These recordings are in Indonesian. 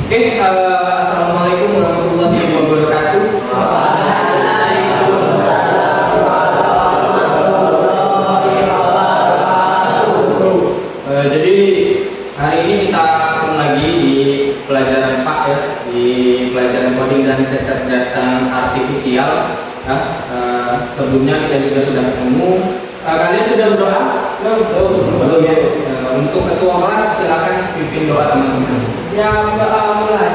Assalamualaikum warahmatullahi wabarakatuh. Waalaikumsalam warahmatullahi wabarakatuh. Jadi hari ini kita ketemu lagi di pelajaran Pak ya, di pelajaran coding dan kecerdasan artifisial. Sebelumnya kita juga sudah ketemu. Kalian sudah berdoa? Belum ya. Untuk ketua kelas silakan pimpin doa teman-teman. Yang mulai.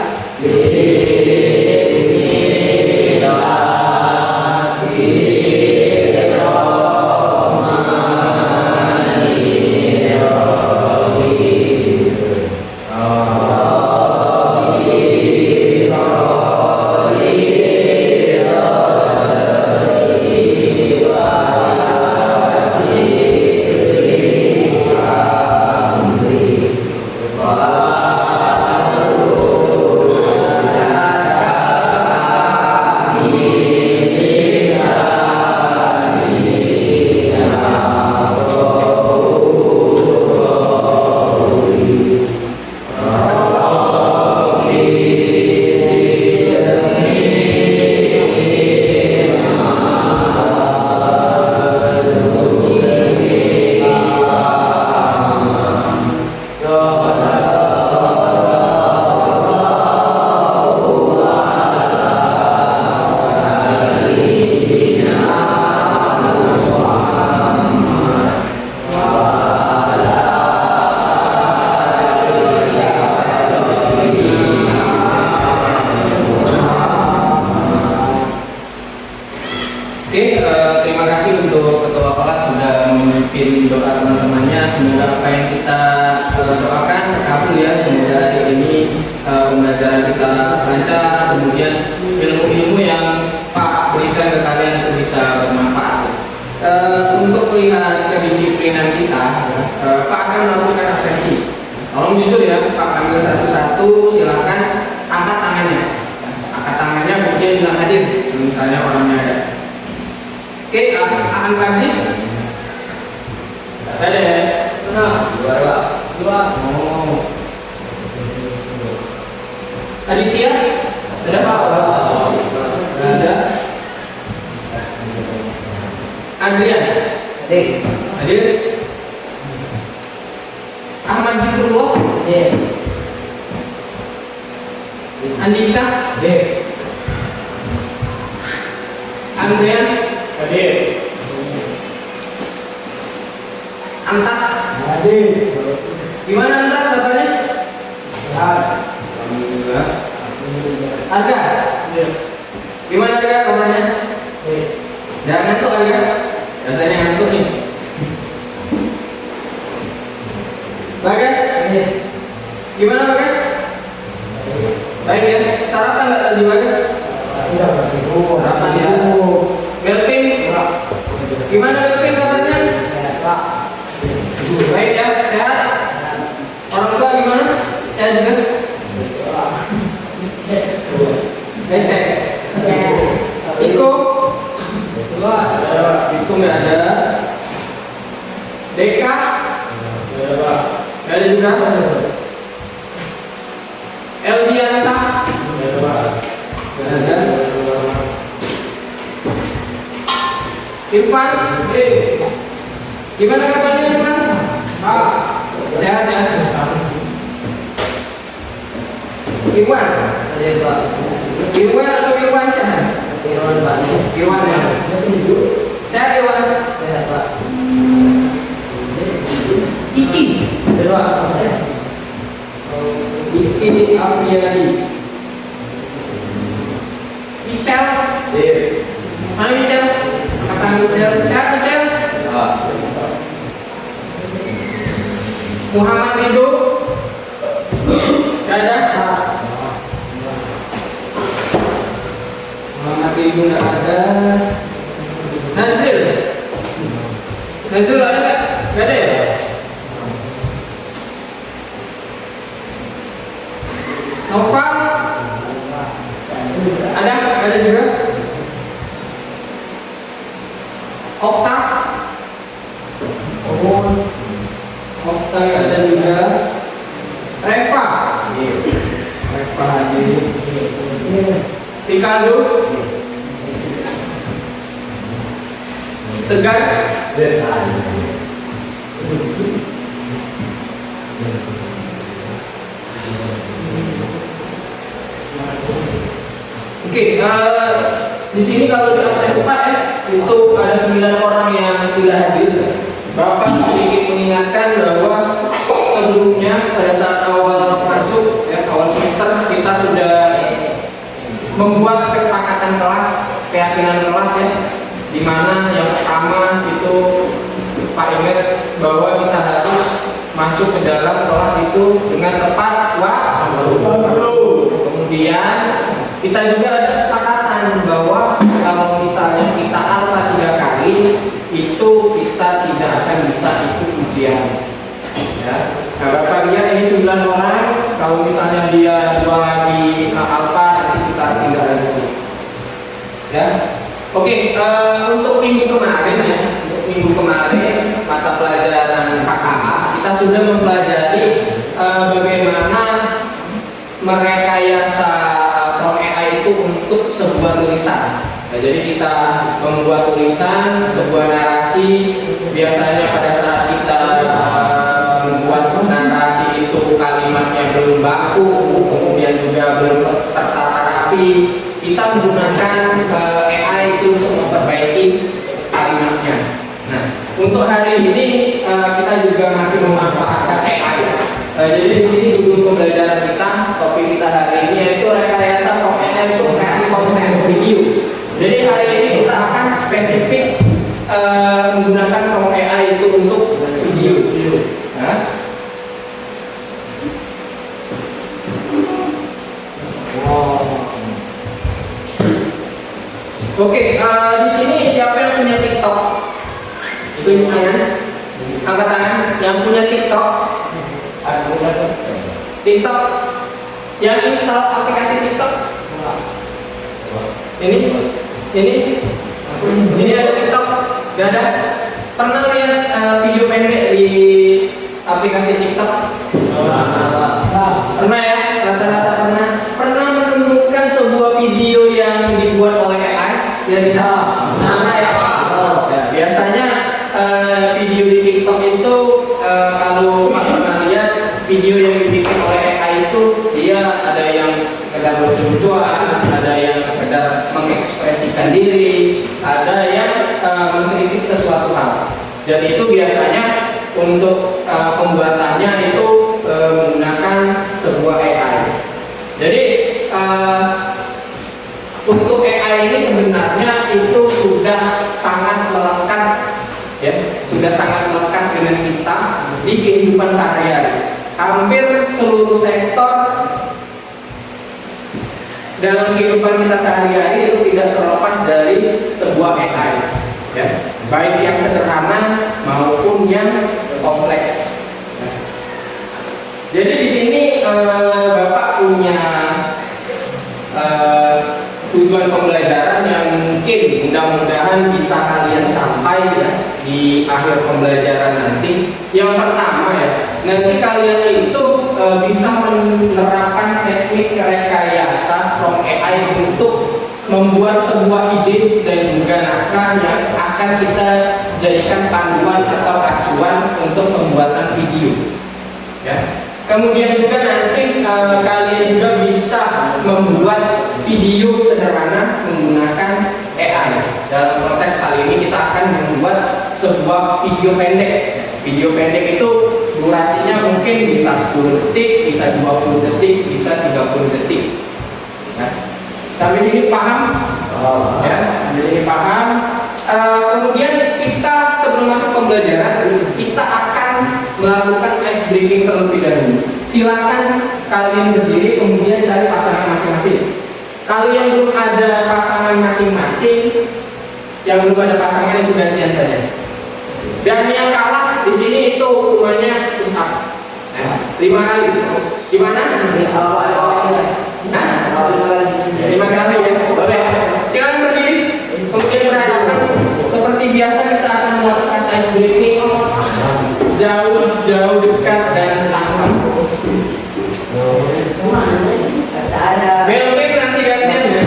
Terima kasih untuk ketua kelas sudah memimpin doa teman-temannya. Semoga apa yang kita doakan terkabul ya. Semoga hari ini pembelajaran kita lancar, kemudian ilmu-ilmu yang Pak berikan ke kalian itu bisa bermanfaat. Untuk melihat kedisiplinan kita, Pak akan melakukan absensi. Tolong jujur ya, Pak panggil satu-satu, silakan angkat tangannya. Angkat tangannya, kemudian bilang hadir. Misalnya orangnya ada. Oke, akan pagi. Ada ya? Dua. Oh. Aditya? Ada Pak? Ada. Adrian? Hadir. Ahmad Zikrullah? Andika? Andrian? Hadir. Anta? Hadir. Gimana Anta kabarnya? Sehat. Alhamdulillah. Arga? Hadir. Gimana Arga kabarnya? Jangan ngantuk Arga. Biasanya ngantuk nih. Bagas? Gimana Bagas? Baik ya. Sarapan nggak tadi Bagas? Sarapan ya. Melvin? Gimana Melvin kabarnya? Baik ya, sehat? Orang tua gimana? Sehat juga? Becek? Iko? Iko nggak ada. Deka? Nggak ada juga. Eldianta? Nggak ada. Irfan? Gimana kabarnya Irfan? Sehat ya? Irwan? Irwan atau Irwan Syah? Irwan ya? Sehat Irwan? Sehat Pak. Kiki? Kiki Afriyadi. Michel? Mana Michel? Kata Michel. Sehat Michel? Muhammad Ridho? Gak ada? Muhammad Ridho gak ada. Nazril? Nazril ada gak? Gak ada ya? Noval? Ada? Ada juga? Okta? Okta ada juga. Reva. Reva. Ricardo, Tegar, Oke, di sini kalau di absen Pak ya, itu ada 9 orang yang tidak hadir. Bapak sedikit mengingatkan bahwa sebelumnya pada saat awal masuk ya, awal semester kita sudah membuat kesepakatan kelas, keyakinan kelas ya, di mana yang pertama itu Pak ingat bahwa kita harus masuk ke dalam kelas itu dengan tepat waktu. Kemudian kita juga ada kesepakatan bahwa kalau misalnya kita alfa 3 kali itu kita tidak akan bisa ikut ujian. Ya. Nah, Bapak lihat ini 9 orang, kalau misalnya dia 2 lagi alfa nanti kita tinggal lagi. Ya. Oke, untuk minggu kemarin ya, masa pelajaran KKA kita sudah mempelajari bagaimana merekayasa from AI itu untuk sebuah tulisan. Nah, jadi kita membuat tulisan, sebuah narasi. Biasanya pada saat kita membuat narasi itu kalimatnya belum baku, kemudian juga belum tertata rapi, kita menggunakan AI itu untuk memperbaiki kalimatnya. Nah, untuk hari ini kita juga masih memanfaatkan AI. Jadi di sini judul pembelajaran kita, topik kita hari ini yaitu rekayasa from AI untuk kreasi konten video. Jadi hari ini kita akan spesifik menggunakan from AI itu untuk video. Nah. Oke, di sini siapa yang punya TikTok? Tunjuk tangan, angkat tangan. Yang punya TikTok, TikTok, yang install aplikasi TikTok. Ini ada TikTok, gak ada? Pernah lihat video pendek di aplikasi TikTok? Pernah ya, rata-rata pernah. Pernah menemukan sebuah video yang dibuat oleh AI? Pernah ya? Ya, biasanya video di TikTok itu kalau pernah lihat video yang dibikin oleh AI itu dia ada yang sekedar lucu-lucuan, ada yang sekedar mengekspresikan diri, ada yang mengkritik sesuatu hal. Dan itu biasanya untuk pembuatannya itu menggunakan sebuah AI. Jadi untuk AI ini sebenarnya itu sudah sangat melekat ya, sudah sangat melekat dengan kita di kehidupan sehari-hari. Hampir seluruh sektor dalam kehidupan kita sehari-hari itu tidak terlepas dari sebuah AI ya, baik yang sederhana maupun yang kompleks. Jadi di sini Bapak punya tujuan pembelajaran yang mungkin mudah-mudahan bisa kalian capai ya di akhir pembelajaran nanti. Yang pertama ya, nanti kalian itu bisa menerapkan teknik rekayasa from AI untuk membuat sebuah ide dan juga naskah yang akan kita jadikan panduan atau acuan untuk pembuatan video ya. Kemudian juga nanti kalian juga bisa membuat video sederhana menggunakan AI. Dalam konteks kali ini kita akan membuat sebuah video pendek. Video pendek itu durasinya mungkin bisa 10 detik, bisa 20 detik, bisa 30 detik. Nah, sampai sini paham? Ya, jadi paham. Kemudian kita sebelum masuk pembelajaran kita akan melakukan ice breaking terlebih dahulu. Silakan kalian berdiri kemudian cari pasangan masing-masing. Kalian belum ada pasangan masing-masing, yang belum ada pasangan itu gantian saja. Dan yang kalah di sini itu hukumannya push up. 5 kali. Gimana? 5 kali ya. Boleh. Silakan berdiri. Kemudian berhadapan seperti biasa kita akan melakukan ice breaking. Jauh, dekat dan tangkap. Bel nanti gantian ya.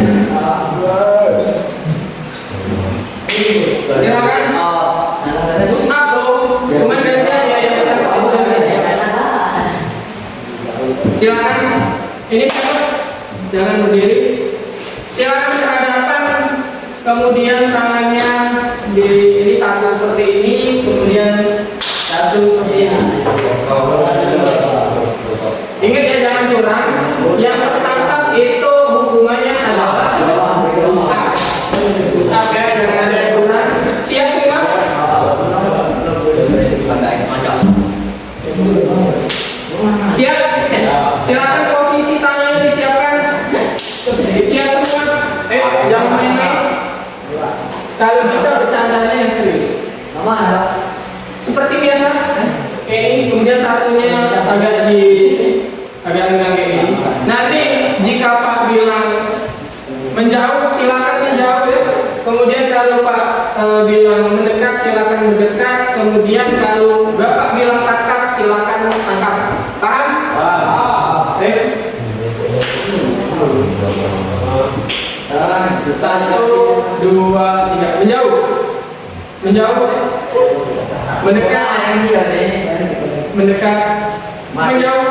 Silakan. Ini siapa? Jangan berdiri. Silakan berhadapan. Kemudian tangannya di ini satu seperti ini, kemudian satu seperti ini. Ingat ya, jangan curang. Yang tertangkap itu hukumannya adalah push-up. Push-up ya, jangan ada yang curang. Siap semua? Siap? Silakan posisi tangannya disiapkan. Siap semua? Jangan main-main. Kalau bisa bercandanya yang serius. Seperti biasa. Ini kemudian satunya agak enggak kayak ini. Nanti jika Pak bilang menjauh, silakan menjauh ya. Kemudian kalau Pak bilang mendekat, silakan mendekat. Kemudian kalau Bapak bilang tangkap, silakan tangkap. Paham? Oke. Satu, dua, tiga. Menjauh. Menjauh. Mendekat. Mendekat. Menjauh.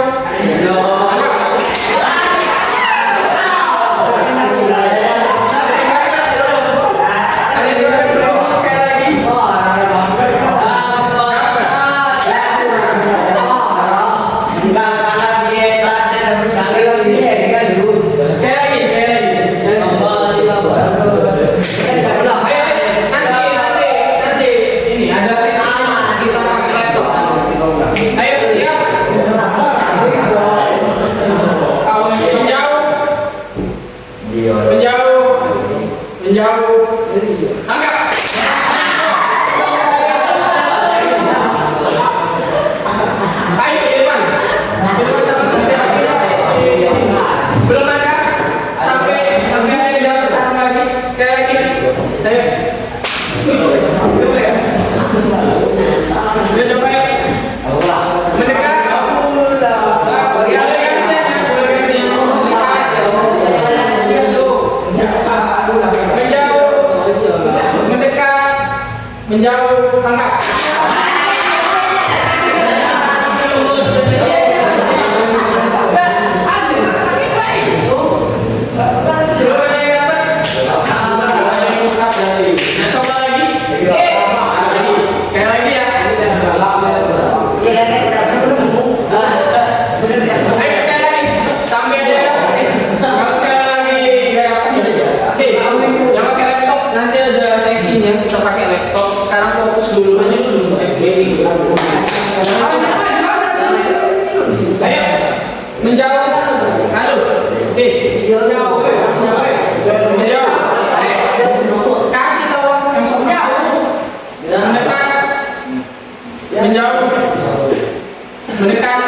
Menjauh, tangkap. Kita pakai laptop. Sekarang fokus dulu aja untuk SBI. Ayo menjauh. Lalu, menjauh. Kaki tolong yang jauh. Mendekat. Menjauh. Mendekat.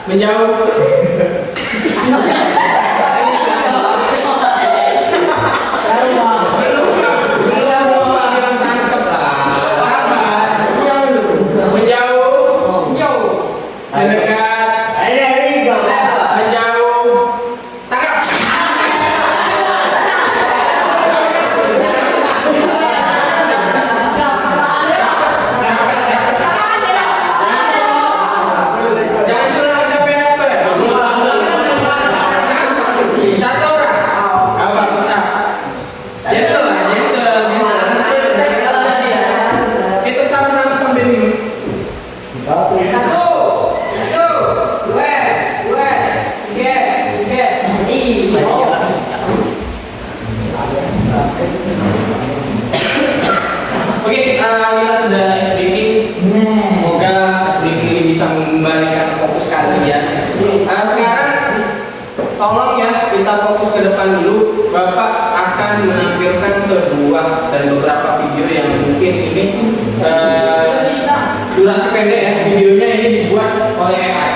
Menjauh. Oke, kita sudah SBK. Semoga SBK ini bisa mengembalikan fokus kalian. Sekarang tolong ya, kita fokus ke depan dulu. Bapak akan menampilkan sebuah dan beberapa video yang mungkin ini durasi pendek ya. Videonya ini dibuat oleh AI.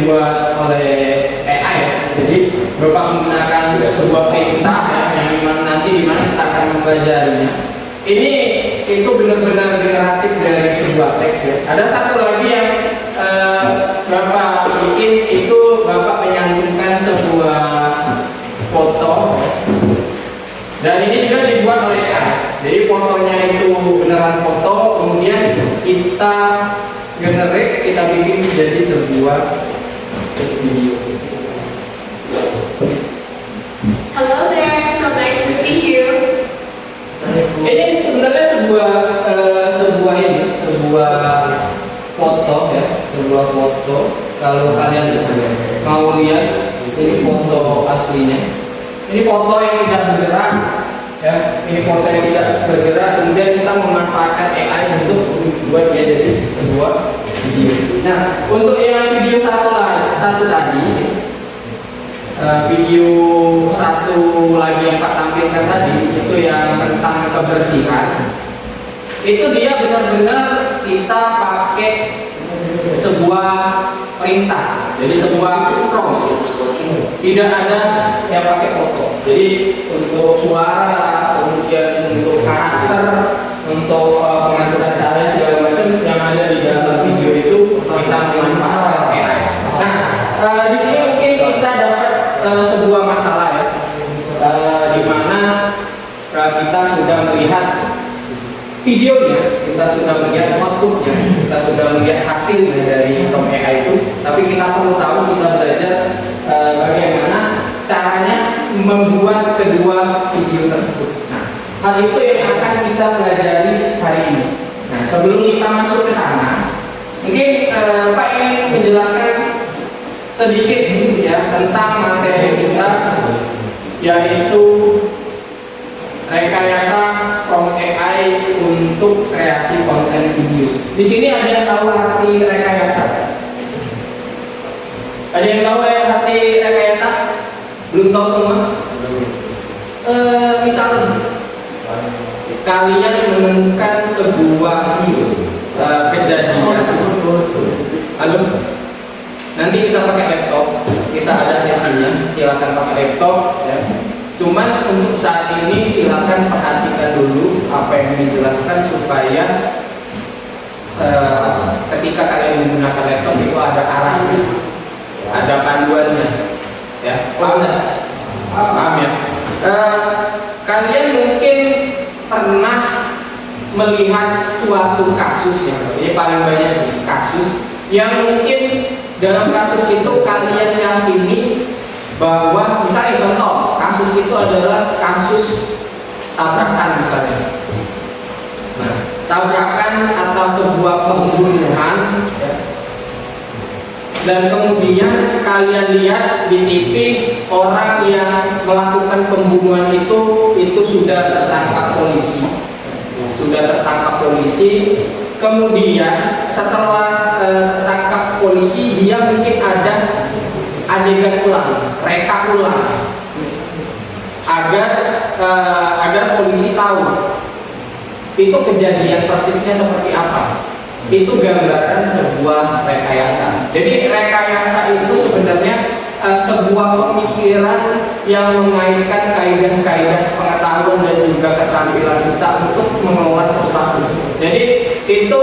dibuat oleh AI ya. Jadi Bapak menggunakan sebuah perintah ya, yang dimana nanti kita akan mempelajarinya. Ini itu benar-benar generatif dari sebuah teks ya. Ada satu lagi yang Bapak bikin, itu Bapak menyantumkan sebuah foto dan ini juga dibuat oleh AI. Jadi fotonya itu beneran foto, kemudian kita generate, kita bikin menjadi sebuah video. Hello there, so nice to see you. Ini sebenarnya sebuah foto ya, sebuah foto. Kalau kalian mau lihat, ini foto aslinya. Ini foto yang tidak bergerak, ya. Ini foto yang tidak bergerak. Kemudian kita memanfaatkan AI untuk membuat dia jadi sebuah video. Nah, untuk yang video satu tadi, video satu lagi yang Pak tampilkan tadi, itu yang tentang kebersihan. Itu dia benar-benar kita pakai sebuah perintah, jadi sebuah prompt. Tidak ada yang pakai foto. Jadi untuk suara, kemudian untuk karakter, untuk pengaturan cahaya segala macam yang ada di dalam video itu kita memanfaatkan AI. Nah, di sini mungkin kita dapat sebuah masalah ya, di mana kita sudah melihat videonya, kita sudah melihat outputnya, kita sudah melihat hasilnya dari prompt AI itu, tapi kita perlu tahu, kita belajar bagaimana caranya membuat kedua video tersebut. Nah, hal itu yang akan kita pelajari hari ini. Nah, sebelum kita masuk ke sana, mungkin Pak ingin menjelaskan sedikit ya tentang materi kita, yaitu rekayasa prompt AI untuk kreasi konten video. Di sini ada yang tahu arti rekayasa? Ada yang tahu arti rekayasa? Belum tahu semua? Misalnya kalian menemukan sebuah kejadian. Halo? Nanti kita pakai laptop, kita ada sesinya, silakan pakai laptop ya. Cuman untuk saat ini silakan perhatikan dulu apa yang dijelaskan supaya ketika kalian menggunakan laptop itu ada arahnya, ada panduannya, ya. Paham ya? Paham ya? Kalian mungkin pernah melihat suatu kasus ya, ini paling banyak kasus yang mungkin dalam kasus itu kalian yakini bahwa misalnya contoh kasus itu adalah kasus tabrakan misalnya. Nah, tabrakan atau sebuah pembunuhan ya. Dan kemudian kalian lihat di TV orang yang melakukan pembunuhan itu sudah tertangkap polisi. Kemudian setelah tertangkap polisi, dia mungkin ada adegan ulang, reka ulang, agar polisi tahu itu kejadian persisnya seperti apa. Itu gambaran sebuah rekayasa. Jadi rekayasa itu sebenarnya sebuah pemikiran yang mengaitkan kaidah-kaidah pengetahuan dan juga keterampilan kita untuk mengelola sesuatu. Jadi itu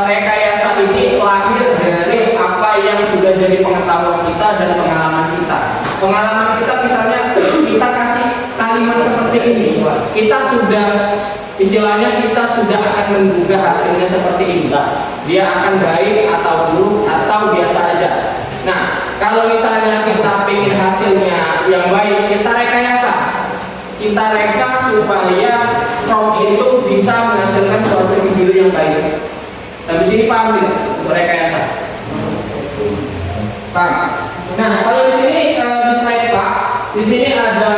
rekayasa ini lahir dari apa yang sudah jadi pengetahuan kita dan pengalaman kita. Pengalaman kita misalnya kita kasih kalimat seperti ini, kita sudah istilahnya kita sudah akan menduga hasilnya seperti ini. Dia akan baik atau buruk atau biasa aja. Nah, kalau misalnya kita ingin hasilnya yang baik, kita rekayasa. Kita reka supaya prompt itu bisa menghasilkan suatu video yang baik. Tapi sini paham ya, untuk rekayasa. Paham? Nah, kalau di sini di slide Pak, di sini ada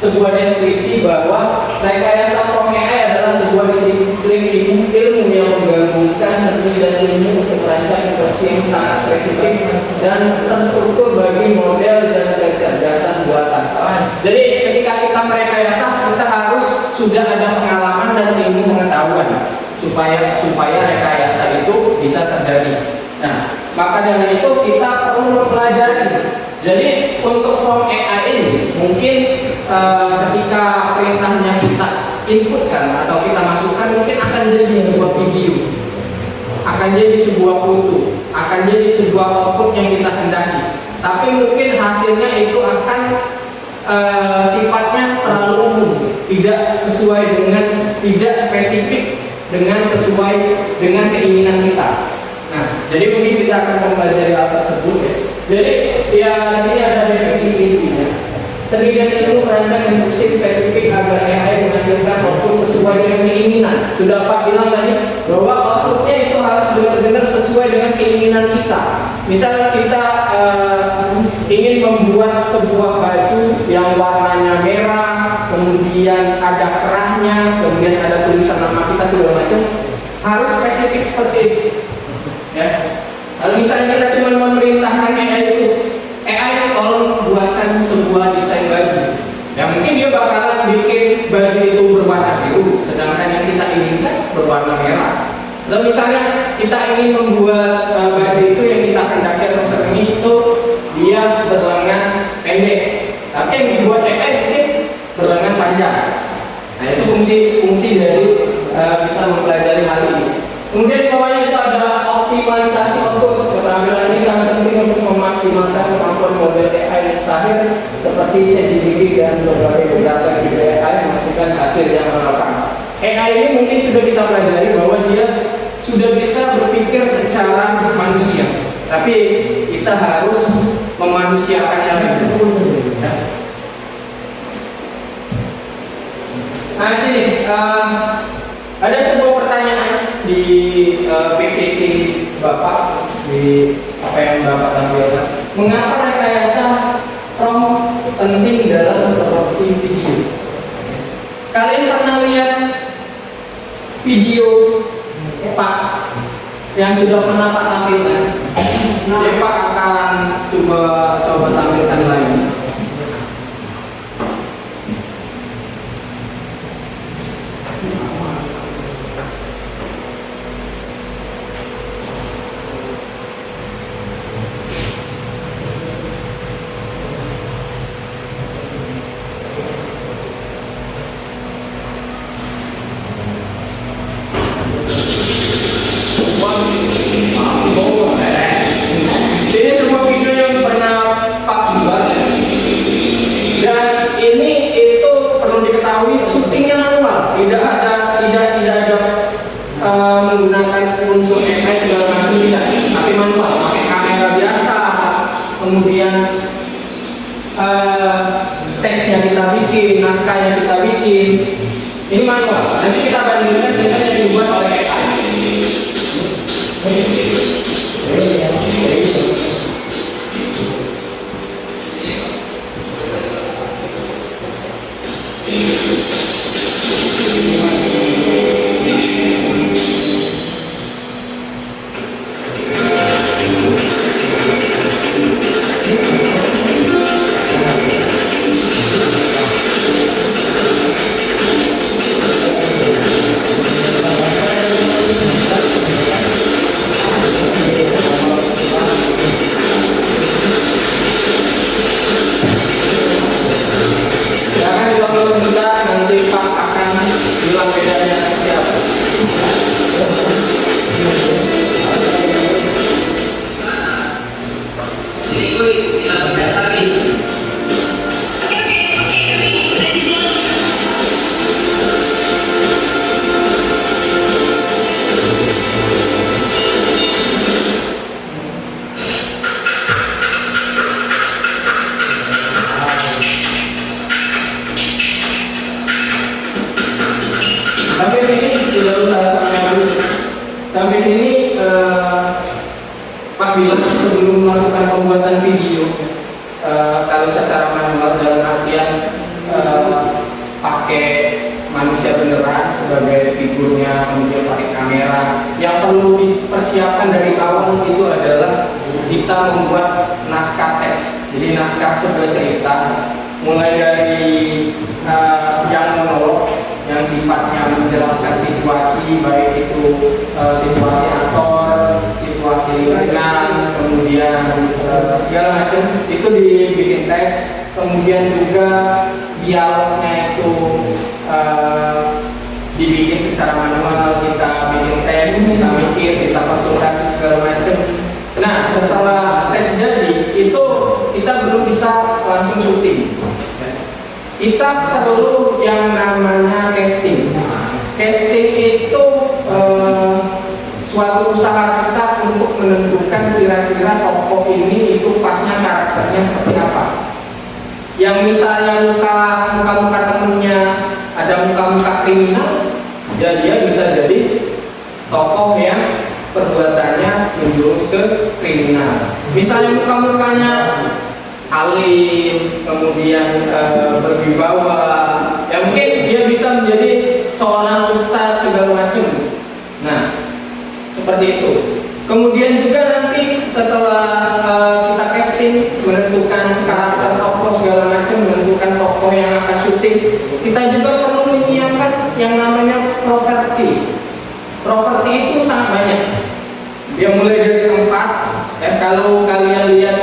sebuah deskripsi bahwa rekayasa prompt AI adalah sebuah disiplin ilmu yang menggabungkan seni dan ilmu untuk merancang instruksi yang sangat spesifik dan terstruktur bagi model dan kecerdasan buatan. Jadi ketika kita merekayasa, kita harus sudah ada pengalaman dan ilmu pengetahuan supaya rekayasa itu bisa terjadi. Nah, Maka dari itu kita perlu mempelajari. Jadi untuk prompt AI ini mungkin ketika perintahnya kita inputkan atau kita masukkan mungkin akan jadi sebuah video, akan jadi sebuah foto, akan jadi sebuah output yang kita hendaki. Tapi mungkin hasilnya itu akan sifatnya terlalu umum, tidak sesuai dengan, tidak spesifik dengan sesuai dengan keinginan kita. Nah, jadi mungkin kita akan mempelajari hal tersebut ya. Jadi ya di sini ada definisi intinya. Seni dan ilmu merancang instruksi spesifik agar AI menghasilkan output sesuai dengan keinginan. Sudah Pak bilang tadi bahwa outputnya itu harus benar-benar sesuai dengan keinginan kita. Misal kita ingin membuat sebuah baju yang warnanya merah, kemudian ada kerahnya, kemudian ada tulisan nama kita segala macam, harus spesifik seperti itu. Ya. Kalau misalnya kita cuma memerintahkan AI itu, AI tolong buatkan sebuah desain baju. Ya mungkin dia bakalan bikin baju itu berwarna biru, sedangkan yang kita inginkan berwarna merah. Atau misalnya kita ingin membuat baju itu yang kita hendaki atau seni itu dia berlengan pendek, tapi yang dibuat AI mungkin berlengan panjang. Nah itu fungsi dari kita mempelajari hal ini. Kemudian di bawahnya itu ada optimalisasi output. Keterampilan ini sangat penting untuk memaksimalkan kemampuan model AI terakhir seperti ChatGPT dan berbagai data di AI menghasilkan hasil yang relevan. AI ini mungkin sudah kita pelajari bahwa dia sudah bisa berpikir secara manusia, tapi kita harus memanusiakannya lebih. Nah sini ada sebuah pertanyaan di PPT Bapak, di apa yang Bapak tampilkan. Mengapa rekayasa prompt penting dalam produksi video? Kalian pernah lihat video Pak yang sudah pernah Pak tampilkan? Jadi Pak akan coba tampilkan lagi. Ini sebuah video yang pernah Pak buat, dan ini itu perlu diketahui syutingnya manual, tidak ada menggunakan unsur AI segala macam, tidak, tapi manual, pakai kamera biasa, kemudian teksnya kita bikin, naskahnya kita bikin, ini manual. Nanti kita bandingkan dengan yang dibuat oleh AI. Jangan ditonton sebentar, nanti Pak akan bilang bedanya seperti apa. Sampai sini sudah usah sampai sampai sini Pak bilang sebelum melakukan pembuatan video kalau secara manual dalam artian pakai manusia beneran sebagai figurnya, kemudian pakai kamera, yang perlu dipersiapkan dari awal itu adalah kita membuat naskah teks. Jadi naskah sebuah cerita mulai dari yang monolog yang sifatnya menjelaskan situasi, baik itu situasi aktor, situasi hasil ringan, kemudian segala macam itu dibikin teks, kemudian juga dialognya itu dibikin secara manual, kita bikin teks, kita mikir, kita konsultasi segala macam. Nah, setelah teks jadi itu kita belum bisa langsung syuting. Kita perlu yang namanya casting. Casting itu suatu usaha kita untuk menentukan kira-kira tokoh ini itu pasnya karakternya seperti apa. Yang misalnya muka-muka temennya ada muka-muka kriminal, ya dia bisa jadi tokoh yang perbuatannya menjurus ke kriminal. Misalnya muka-mukanya alim, kemudian berwibawa, ya mungkin dia bisa menjadi seorang ustadz segala macam. Nah, seperti itu. Kemudian juga nanti setelah kita casting, menentukan karakter tokoh segala macam, menentukan tokoh yang akan syuting, kita juga perlu menyiapkan yang namanya properti. Properti itu sangat banyak. Dia mulai dari tempat, ya kalau kalian lihat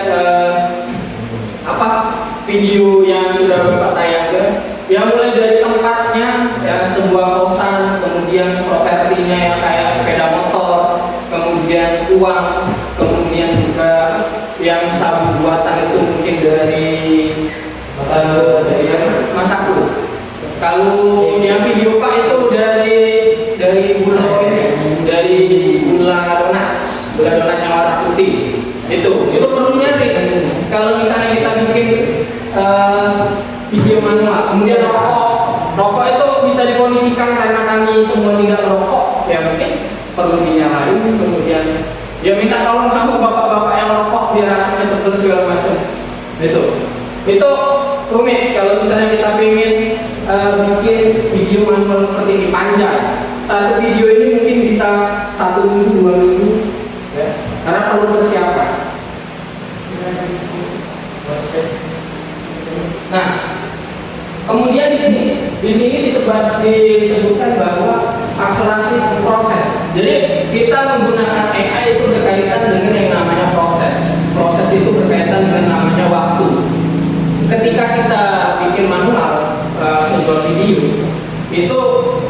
video yang sudah Bapak tayangkan, ya mulai dari tempatnya, ya sebuah kosan, kemudian propertinya yang kayak sepeda motor, kemudian uang, kemudian juga yang sabu buatan itu mungkin dari Mas Aku. Kalau yang video Pak itu dari gula ini, dari gula donat yang warna putih. Itu perlu nyari. Kalau misalnya kita bikin video manual, kemudian rokok itu bisa dikondisikan karena kami semua tidak merokok, ya mungkin perlu dinyalain, kemudian ya minta tolong sama bapak-bapak yang rokok biar rasanya tebal segala macam. Itu rumit kalau misalnya kita ingin bikin video manual seperti ini panjang. Satu video ini mungkin bisa 1 minggu, 2 minggu, ya, karena perlu persiapan. Nah, kemudian di sini disebutkan bahwa akselerasi proses. Jadi kita menggunakan AI itu berkaitan dengan yang namanya proses. Proses itu berkaitan dengan namanya waktu. Ketika kita bikin manual sebuah video, itu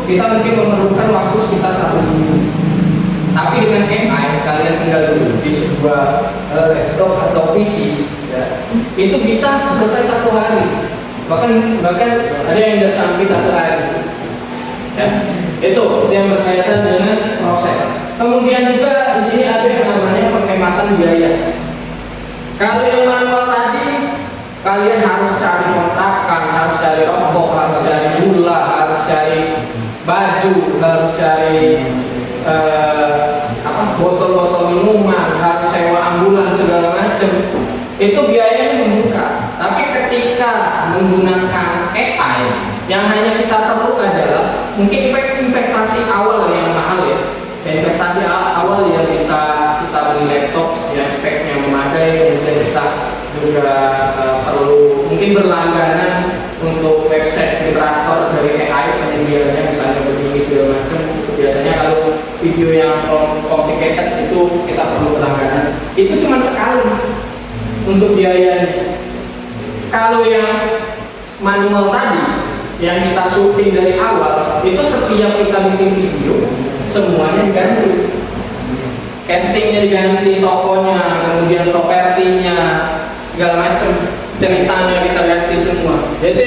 kita mungkin memerlukan waktu sekitar 1 minggu. Tapi dengan AI kalian tinggal dulu di sebuah laptop atau PC, ya, itu bisa selesai 1 hari. Bahkan ada yang tidak sampai 1 hari. Ya, itu yang berkaitan dengan proses. Kemudian juga di sini ada yang namanya penghematan biaya. Kalau yang manual tadi, kalian harus cari kontrakan, harus cari rokok, harus cari gula, harus cari baju, harus cari botol-botol minuman, harus sewa ambulans segala macam. Itu biayanya membengkak. Tapi ketika menggunakan AI, yang hanya kita perlu adalah mungkin investasi awal yang mahal, ya. Investasi awal yang bisa kita beli laptop yang speknya memadai, kemudian kita juga perlu mungkin berlangganan untuk website generator dari AI penyediaannya, misalnya begini segala macam. Biasanya kalau video yang complicated itu kita perlu berlangganan. Itu cuma sekali untuk biayanya. Kalau yang manual tadi yang kita syuting dari awal, itu setiap kita bikin video semuanya diganti, castingnya diganti, tokonya, kemudian propertinya, segala macam, ceritanya kita ganti semua. Jadi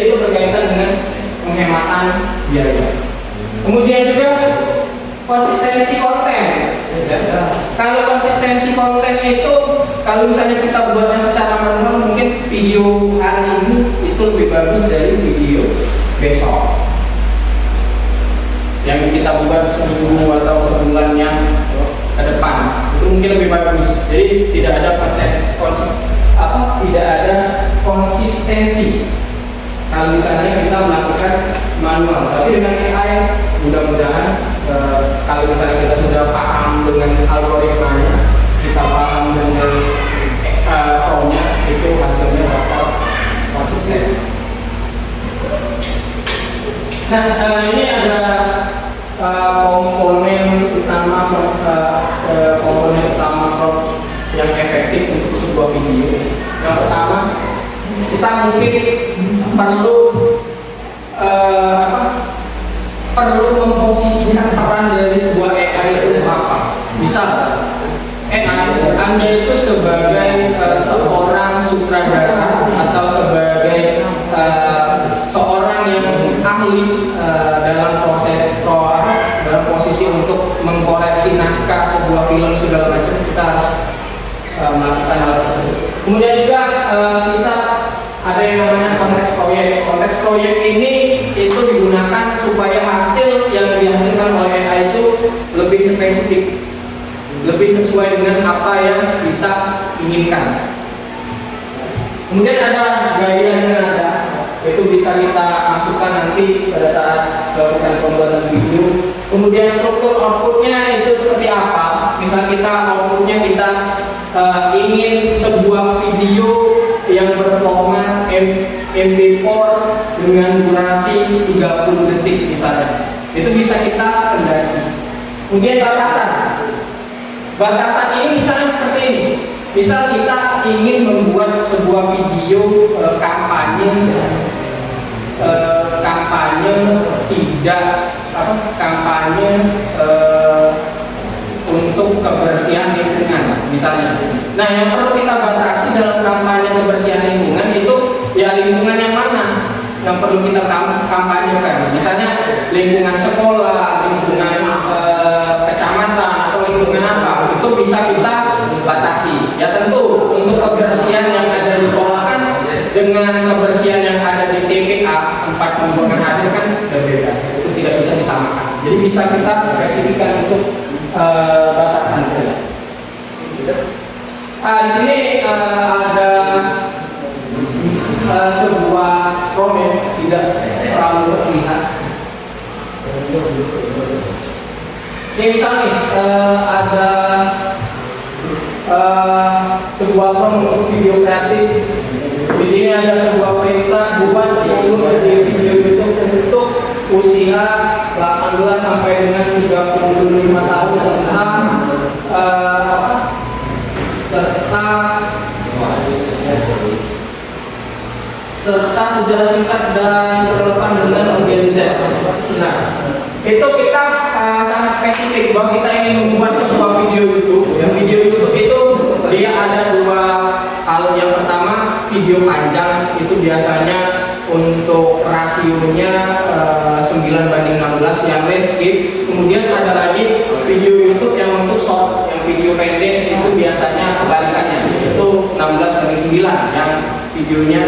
itu berkaitan dengan penghematan biaya. Kemudian juga konsistensi konten. Kalau konsistensi konten itu, kalau misalnya kita buatnya secara manual, mungkin video hari ini itu lebih bagus dari video besok. Yang kita buat seminggu atau sebulan yang ke depan, itu mungkin lebih bagus. Jadi tidak ada tidak ada konsistensi. Kalau misalnya kita melakukan manual, tapi dengan AI mudah-mudahan kalau misalnya kita sudah paham dengan algoritmanya, kita paham dengan flow-nya, itu hasilnya bakal konsisten. Nah, ini ada komponen utama komponen sebuah video. Yang pertama, kita mungkin perlu perlu memposisikan peran dari sebuah AI itu apa. Misal, Anda itu sebagai seorang sutradara atau sebagai seorang yang ahli dalam dalam posisi untuk mengkoreksi naskah sebuah film segala macam, kita harus melakukan hal tersebut. Kemudian juga kita ada yang namanya konteks proyek. Konteks proyek ini itu digunakan supaya hasil yang dihasilkan oleh AI itu lebih spesifik, lebih sesuai dengan apa yang kita inginkan. Kemudian ada gaya nada, itu bisa kita masukkan nanti pada saat melakukan pembuatan video. Kemudian struktur outputnya itu seperti apa? Misal kita outputnya kita ingin sebuah video yang berformat MP4 dengan durasi 30 detik misalnya, itu bisa kita kendali. Kemudian batasan ini misalnya seperti ini. Misal kita ingin membuat sebuah video kampanye untuk kebersihan lingkungan misalnya. Nah, yang perlu kita batasi dalam kampanye kebersihan lingkungan itu ya lingkungan yang mana yang perlu kita kampanyekan. Misalnya lingkungan sekolah, lingkungan kecamatan atau lingkungan apa, itu bisa kita batasi. Ya tentu untuk kebersihan yang ada di sekolah kan dengan kebersihan yang ada di TPA tempat pembuangan akhir kan berbeda. Itu tidak bisa disamakan. Jadi bisa kita spesifikkan untuk batasan. Di sini ada sebuah prompt tidak terlalu terlihat. Ini misalnya ada sebuah prompt untuk video kreatif. Di sini ada sebuah perintah buat 10 dari video YouTube untuk usia 18 sampai dengan 35 tahun serta sejarah singkat dan relevan dengan Gen Z. Nah, itu kita sangat spesifik bahwa kita ingin membuat sebuah video YouTube. Yang video YouTube itu dia ada dua hal. Yang pertama, video panjang itu biasanya untuk rasionya 9:16 yang landscape. Kemudian ada lagi video YouTube yang untuk short, yang video pendek itu biasanya kebalikannya, itu 16:9 yang videonya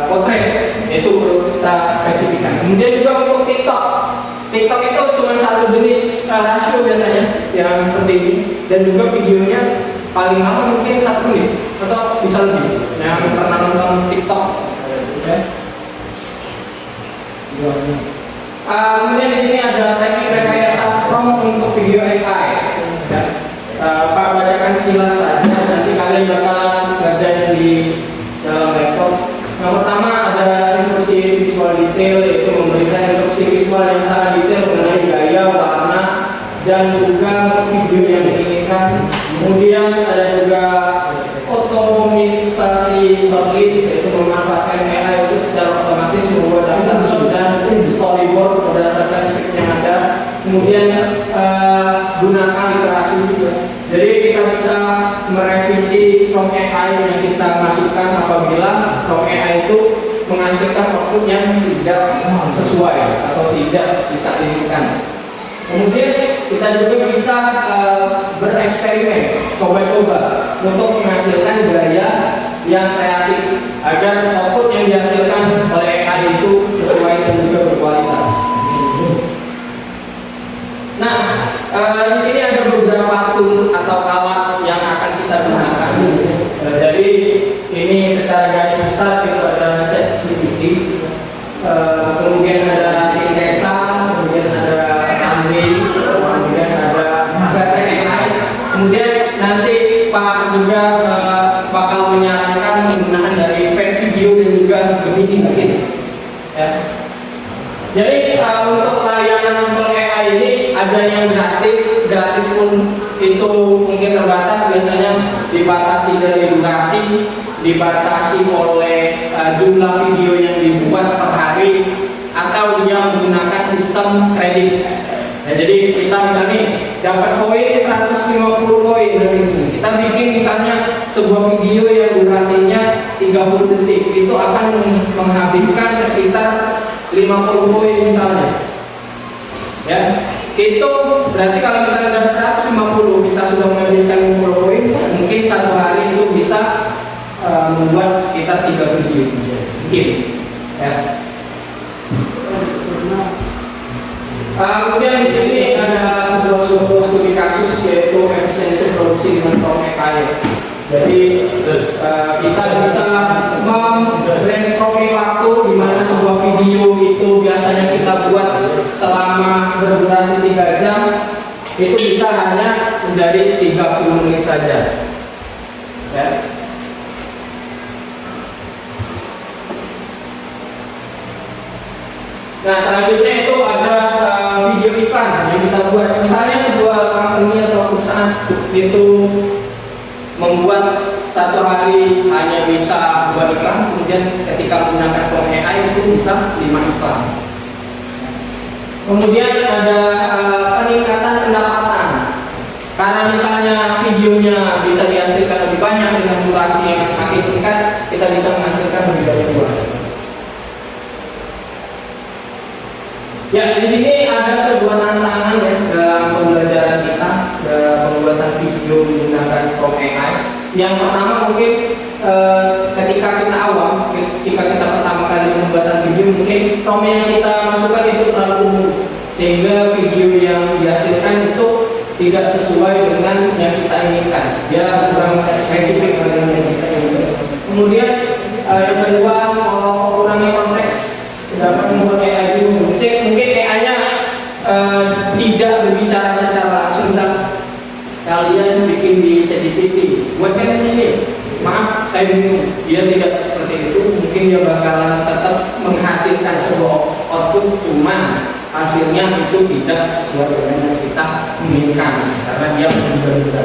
potret. Itu perlu kita spesifikkan. Kemudian juga untuk TikTok itu cuma satu jenis rasio biasanya yang seperti ini, dan juga videonya paling lama mungkin 1 menit atau bisa lebih. Yang pernah nonton TikTok, ya. Kemudian di sini ada teknik rekayasa prompt untuk video AI. Ya. Pak bacakan sekilas saja, nanti kalian bakal kerjain di dalam laptop. Yang pertama ada instruksi visual detail, yaitu memberikan instruksi visual yang sangat detail mengenai gaya, warna, dan juga video yang diinginkan. Kemudian ada juga otomatisasi shortlist, yaitu memanfaatkan AI untuk secara otomatis membuat daftar shot dan storyboard berdasarkan script yang ada. Kemudian gunakan literasi juga. Jadi kita bisa merevisi prompt AI yang kita masukkan apabila prompt AI itu menghasilkan output yang tidak sesuai atau tidak kita inginkan. Kemudian kita juga bisa bereksperimen, coba-coba untuk menghasilkan gaya yang kreatif agar output yang dihasilkan oleh AI itu sesuai dan juga berkualitas. Nah, di sini ada beberapa tool atau alat yang akan kita gunakan. Jadi ini secara garis besar itu ada ChatGPT, kemudian ada Synthesa, kemudian ada Canvas, kemudian ada Vertex AI. Kemudian nanti Pak juga bakal menyarankan penggunaan dari Pen Video dan juga Gemini mungkin. Ya. Jadi untuk layanan AI ini ada yang gratis, gratis pun itu mungkin terbatas, biasanya dibatasi dari durasi, dibatasi oleh jumlah video yang dibuat per hari, atau dia menggunakan sistem kredit. Ya, jadi kita misalnya dapat koin 150 koin dari ini. Kita bikin misalnya sebuah video yang durasinya 30 detik, itu akan menghabiskan sekitar 50 koin misalnya. Ya, itu berarti kalau misalnya dari 150 kita sudah menghabiskan 50 koin, mungkin satu hari itu bisa membuat sekitar 3 video mungkin. Ya. Kemudian di sini ada sebuah studi kasus, yaitu efisiensi produksi dengan Chrome AI. Jadi kita bisa brainstorming waktu di mana sebuah video itu biasanya kita buat selama berdurasi 3 jam, itu bisa hanya menjadi 30 menit saja. Ya. Nah, selanjutnya itu ada video iklan yang kita buat. Misalnya sebuah company atau perusahaan itu membuat satu hari hanya bisa buat iklan, kemudian ketika menggunakan Chrome AI itu bisa 5 iklan. Kemudian ada peningkatan pendapatan. Karena misalnya videonya bisa dihasilkan lebih banyak dengan durasi yang makin singkat, kita bisa menghasilkan lebih banyak uang. Ya, di sini ada sebuah tantangan ya dalam pembelajaran kita dalam pembuatan video menggunakan Chrome AI. Yang pertama mungkin ketika kita awam, ketika kita pertama kali pembuatan video, mungkin Chrome yang kita masukkan itu terlalu umum, sehingga video yang dihasilkan itu tidak sesuai dengan yang kita inginkan. Dia kurang spesifik dengan yang kita inginkan. Kemudian yang kedua, kurangnya konteks dapat membuat AI itu mungkin AI-nya tidak berbicara secara langsung. Misal kalian bikin di ChatGPT, buatkan ini, maaf saya bingung, dia tidak seperti itu. Mungkin dia bakalan tetap menghasilkan sebuah output, cuman hasilnya itu tidak sesuai dengan yang kita inginkan karena dia berbeda.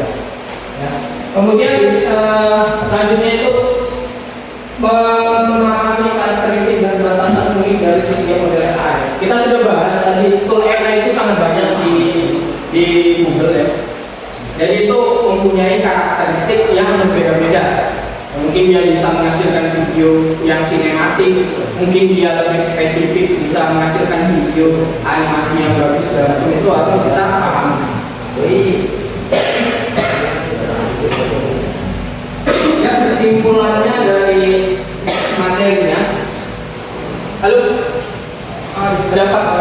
Ya. Kemudian selanjutnya itu memahami karakteristik dan batasan unik dari setiap model AI. Kita sudah bahas tadi, tool AI itu sangat banyak di Google ya. Jadi itu mempunyai karakteristik yang berbeda-beda. Mungkin dia bisa menghasilkan video yang sinematik, mungkin dia lebih spesifik bisa menghasilkan video animasi yang bagus, dan itu harus kita pahami. Ya, kesimpulannya dari materinya. Halo, ada apa?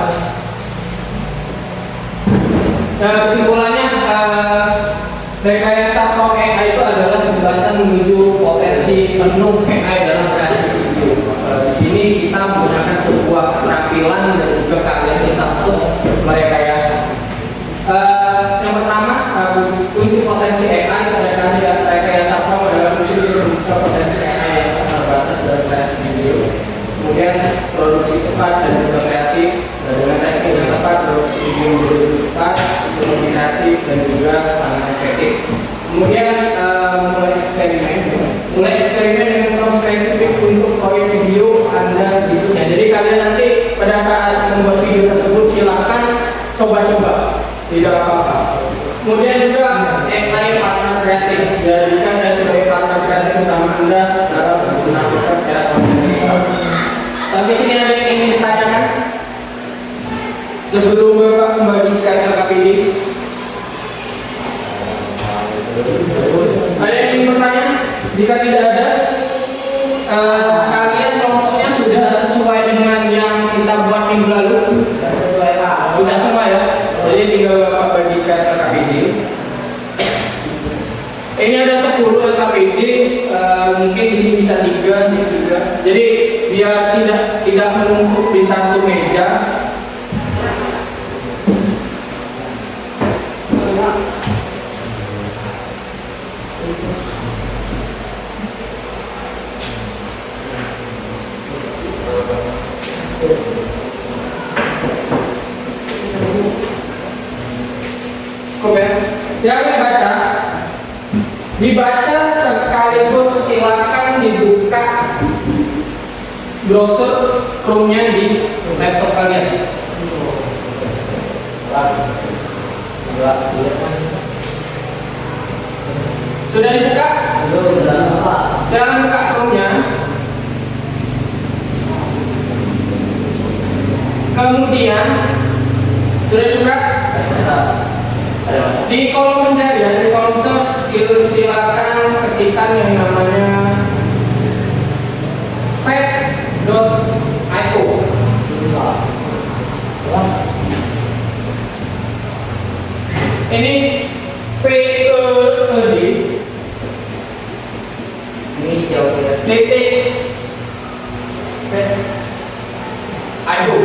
Kesimpulannya rekayasa Chrome AI itu adalah jembatan menuju potensi penuh AI dalam kreasi video. Di sini kita menggunakan sebuah keterampilan dan juga keahlian kita untuk merekayasa. Yang pertama, kunci potensi AI rekayasa Chrome adalah kunci potensi AI yang terbatas dalam kreasi video. Kemudian produksi cepat dan juga kreatif, dengan teknik yang tepat produksi video menjadi lebih cepat, lebih kreatif dan juga sangat efektif. Kemudian mulai eksperimen dengan Chrome spesifik untuk proyek video Anda berikutnya. Jadi kalian nanti pada saat membuat video tersebut silakan coba-coba, tidak apa-apa. Kemudian juga AI partner kreatif, jadikan sebagai partner kreatif utama Anda dalam menggunakan cara konten. Sampai sini ada yang ingin ditanyakan sebelum Bapak membagikan LKPD? Ada yang ingin bertanya? Jika tidak ada, kalian kelompoknya sudah sesuai dengan yang kita buat minggu lalu? Sesuai Pak. Sudah semua ya? Jadi tinggal Bapak bagikan LKPD. Ini ada 10 LKPD, mungkin di sini bisa 3, sini 3. Jadi biar tidak menumpuk di satu meja. Cukup browser Chrome-nya di laptop kalian. Sudah dibuka? Silakan buka Chrome-nya. Kemudian sudah dibuka? Di kolom pencarian, di kolom search itu silakan ketikkan yang namanya fact.io. Ini VED titik IO.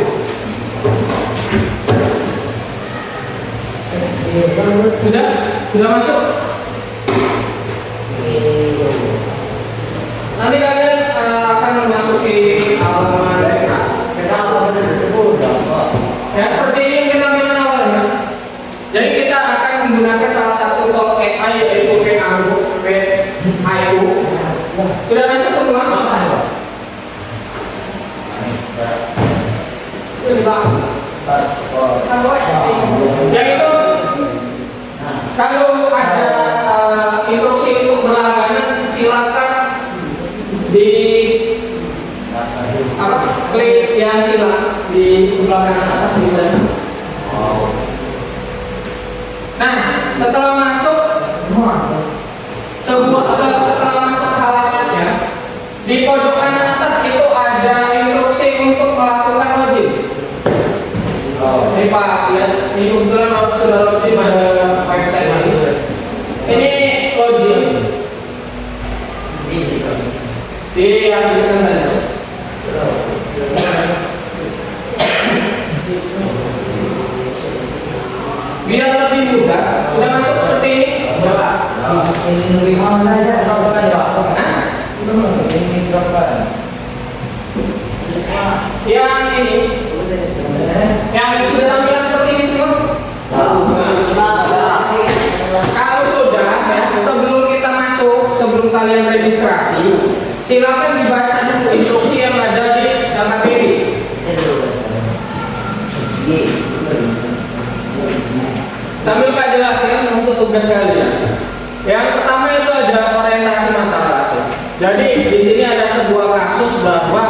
Sudah masuk? Nanti kalian akan memasuki halaman PK. Ya seperti ini yang kita bilang awalnya. Jadi kita akan menggunakan salah satu tool AI yaitu VEIO. Sudah masuk semua? Yang itu kalau ada instruksi untuk berlangganan silakan di klik yang silang di sebelah kanan atas bisa. Nah, setelah masuk setelah masuk halamannya di pojok kanan atas itu ada instruksi untuk melakukan login. Ini Pak, ya, ini kebetulan Bapak sudah login pada website ini. Ini login. Diambilkan saja. Biar lebih mudah, sudah masuk seperti ini. Yang ini, yang sudah tampilan seperti ini semua. Kalau sudah, ya, sebelum kita masuk, sebelum kalian registrasi, silakan dibaca dulu instruksi yang ada di data ini. Sambil Pak jelaskan untuk tugas kalian. Yang pertama itu ada orientasi masalah. Jadi di sini ada sebuah kasus bahwa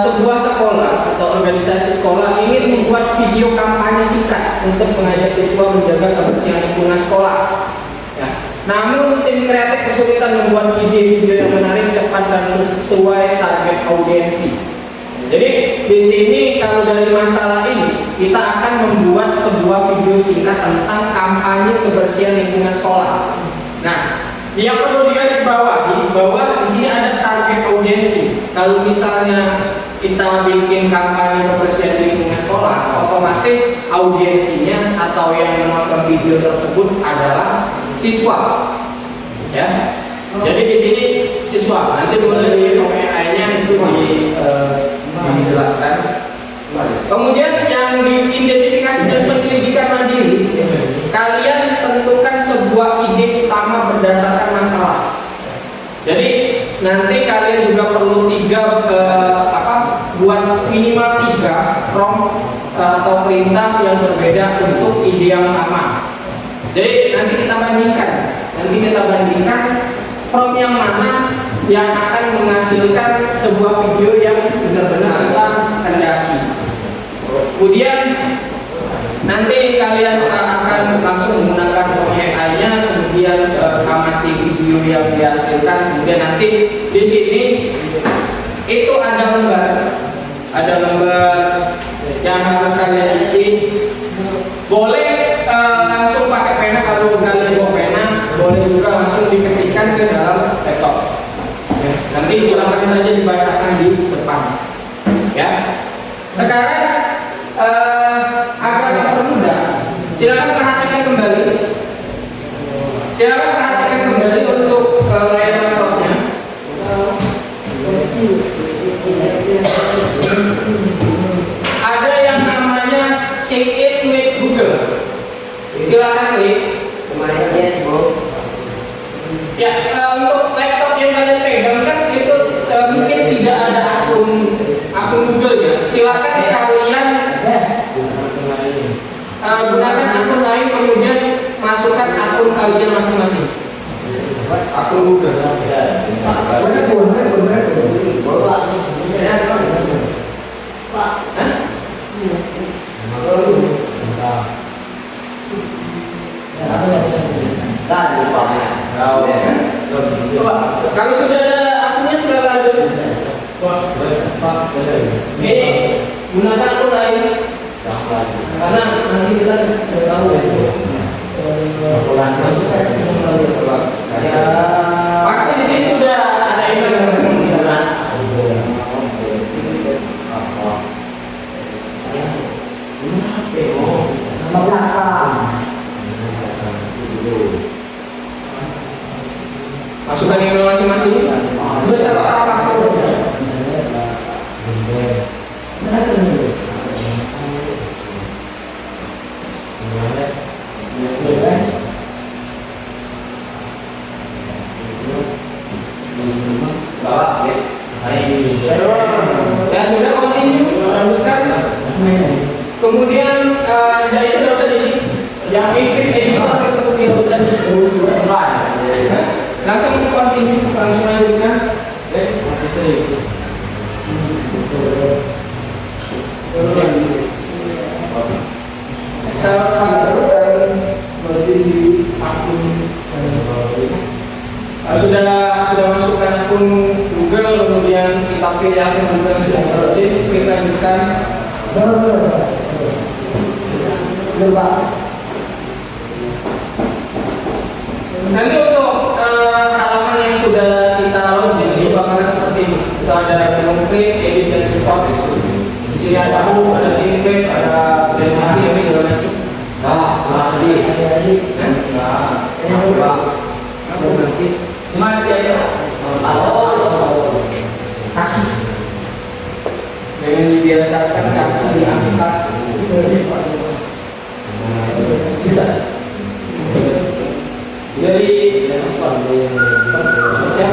sebuah sekolah atau organisasi sekolah ingin membuat video kampanye singkat untuk mengajak siswa menjaga kebersihan lingkungan sekolah. Ya. Namun tim kreatif kesulitan membuat video yang menarik, cepat dan sesuai target audiensi. Jadi di sini kalau dari masalah ini kita akan membuat sebuah video singkat tentang kampanye kebersihan lingkungan sekolah. Nah, yang perlu digarisbawahi bahwa di sini ada target audiensi. Kalau misalnya kita bikin kampanye kebersihan lingkungan sekolah, otomatis audiensinya atau yang menonton video tersebut adalah siswa. Ya. Jadi di sini siswa. Nanti boleh di AI-nya itu dijelaskan. Kemudian yang diidentifikasi dan penyelidikan mandiri, kalian tentukan sebuah ide utama berdasarkan masalah. Jadi nanti kalian juga perlu buat minimal 3 prompt atau perintah yang berbeda untuk ide yang sama. Jadi nanti kita bandingkan prompt yang mana yang akan menghasilkan sebuah video yang benar-benar kita kendaki. Kemudian nanti kalian akan langsung menggunakan AI-nya, kemudian amati video yang dihasilkan. Kemudian nanti di sini itu ada lembar yang harus kalian isi. Boleh langsung pakai pena kalau kalian bawa pena, boleh juga langsung diketikkan ke dalam laptop. Ya, nanti silakan saja dibacakan di depan. Ya. Sekarang agar mempermudah, silakan perhatikan kembali. Untuk layar laptopnya. Ada yang namanya Sync It with Google. Silakan klik. Ya, untuk laptop yang kalian pegang kan itu mungkin tidak ada akun Pak, boleh. Ini gunakan akun lain karena nanti kita tidak tahu itu. Ya, pasti di sini sudah ada email yang menggunakan. Nama belakang. Masukkan email masing-masing. Beserta passwordnya. Bawa, ya. Ya sudah, continue, lanjutkan. Kemudian dari itu tidak usah diisi. Yang editor itu tidak usah diisi. Langsung continue, langsung lanjutkan. Saya akan berdiri akun sudah masukkan akun Google, kemudian kita pilih akun Google yang sudah terlogin, klik lanjutkan. Nanti untuk halaman yang sudah kita login ini bakalan seperti ini. Itu ada menu create, edit, dan report. Di sini ada template, ada benefit, segala macam. Mati aja. Kaki. Jangan dibiasakan kaki diangkat. Bisa. Dari sosial juga.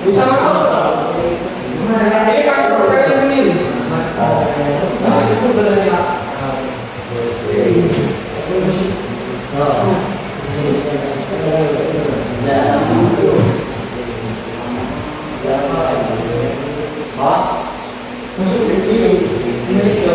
Bisa masuk. Ini password kalian sendiri. Itu berarti masuk ke sini. Ini juga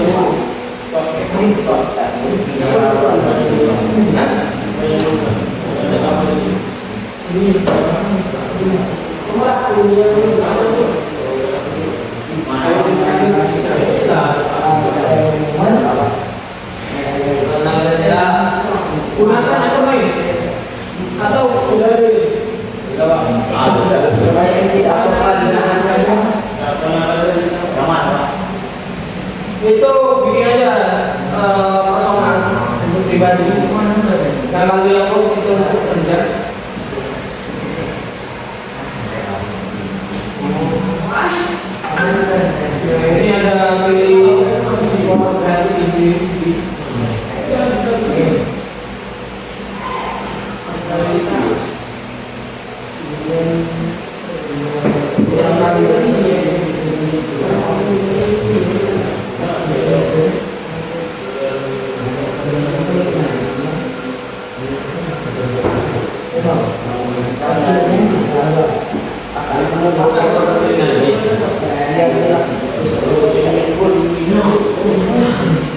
gunakan akun lain atau udah ada? Itu bikin aja personal untuk pribadi. Dan kalau yang itu untuk kerja. Ini ada pilih psikolog kreatif di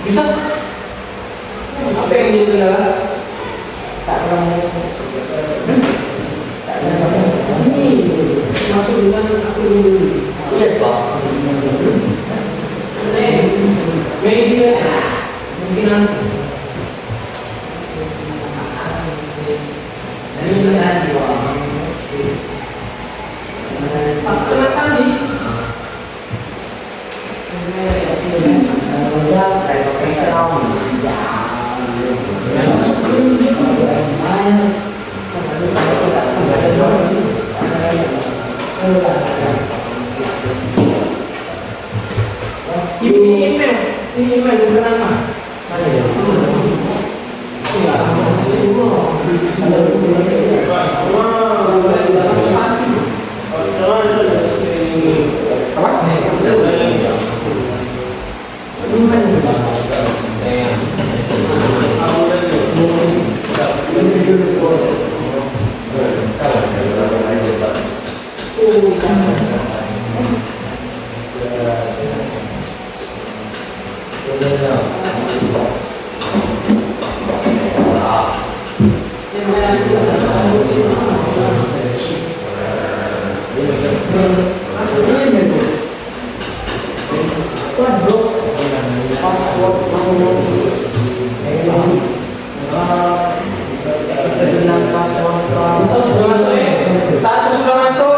bisa. Apa yang jadi kendala? Ini masuk dengan akun dulu. Iya, Pak. Masuk, sudah masuk ya? Satu sudah masuk.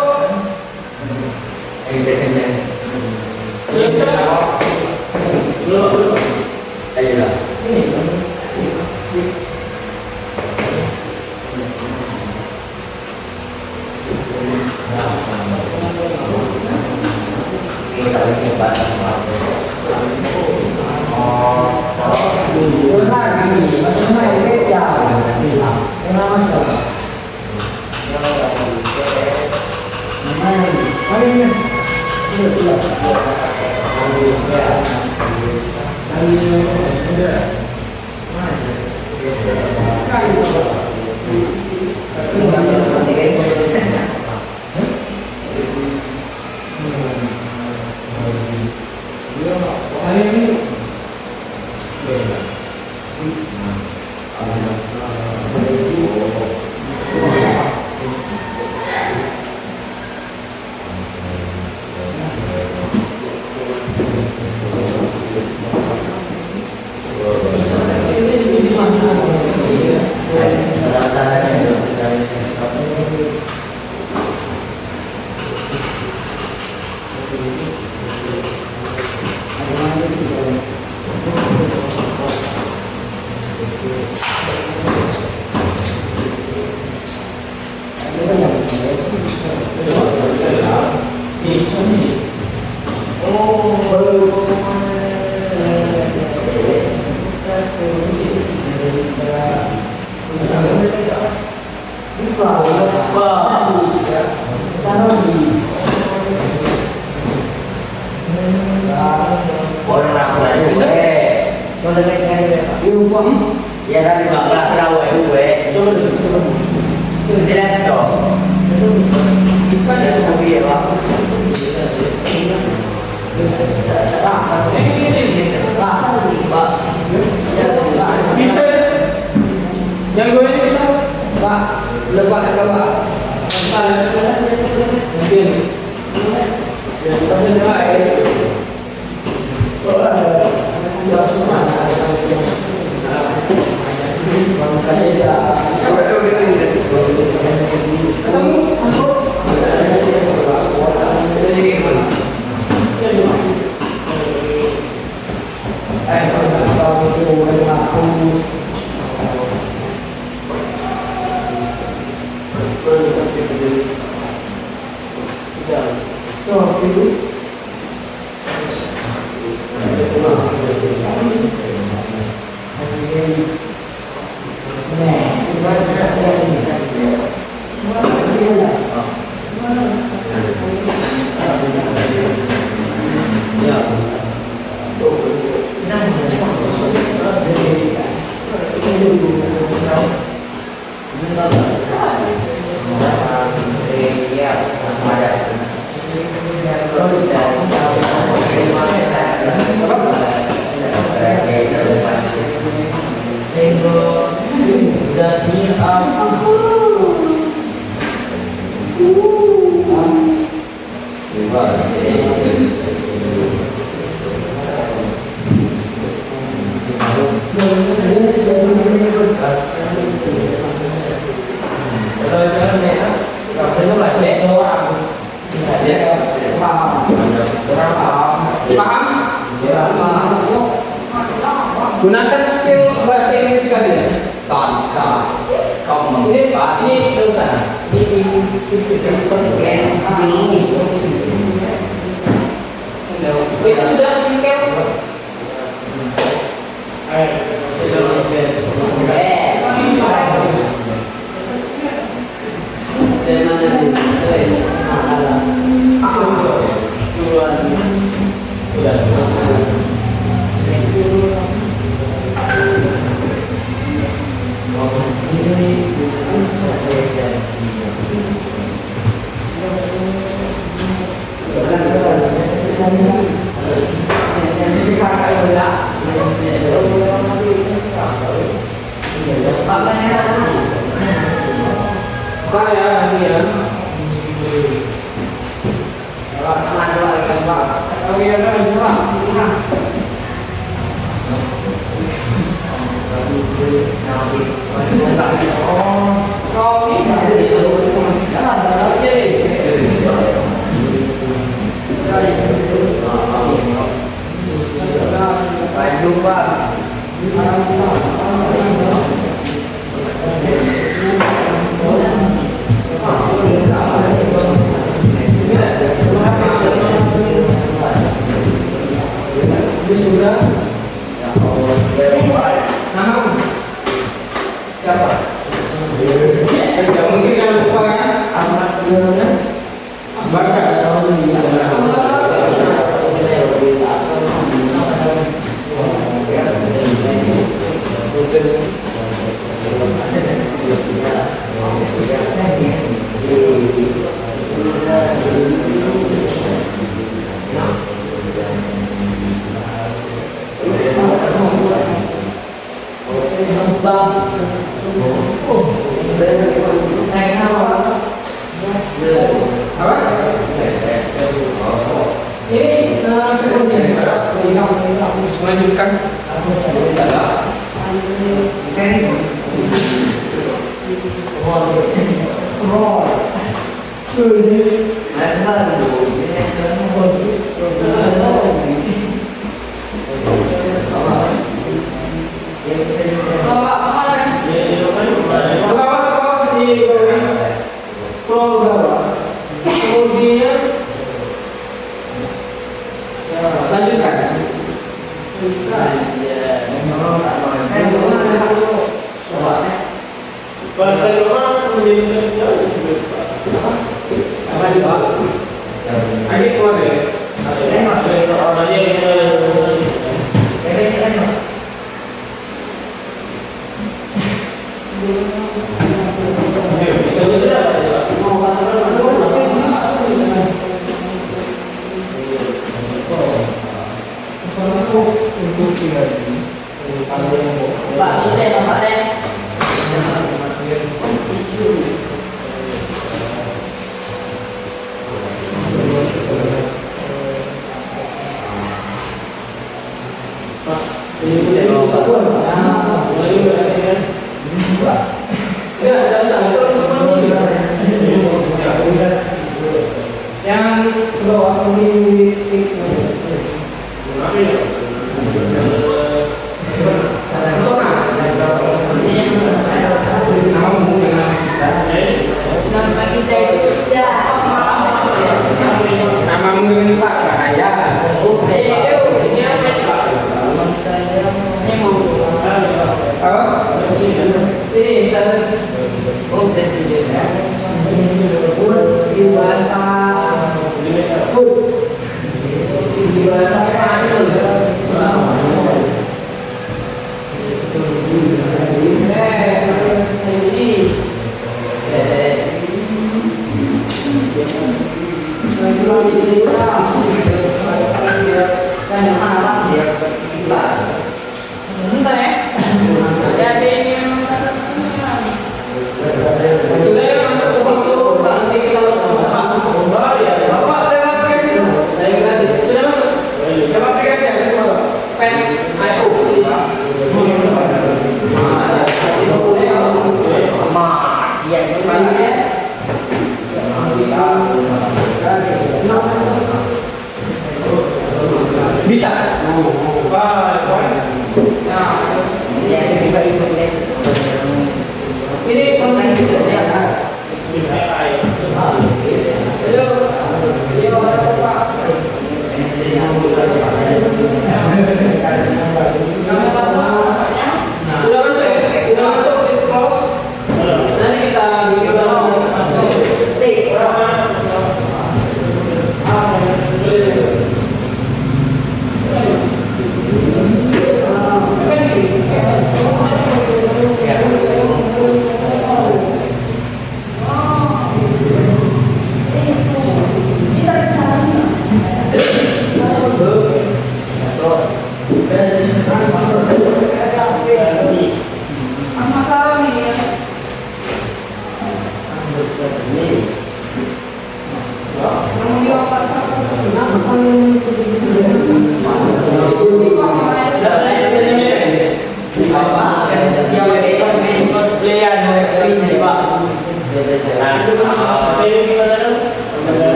Bisa. Yang gue ini bisa. Pak, lepas ke Pak. Mungkin. Gunakan skill bahasa Inggris kalian. Ini tidak usah. Itu sudah dikel. Kau ini jangan aja deh. Bandung Pak. Sudah. Nama siapa? Tidak mungkin yang lupa kan? Ahmad sebenarnya. Bagas. Melanjutkan.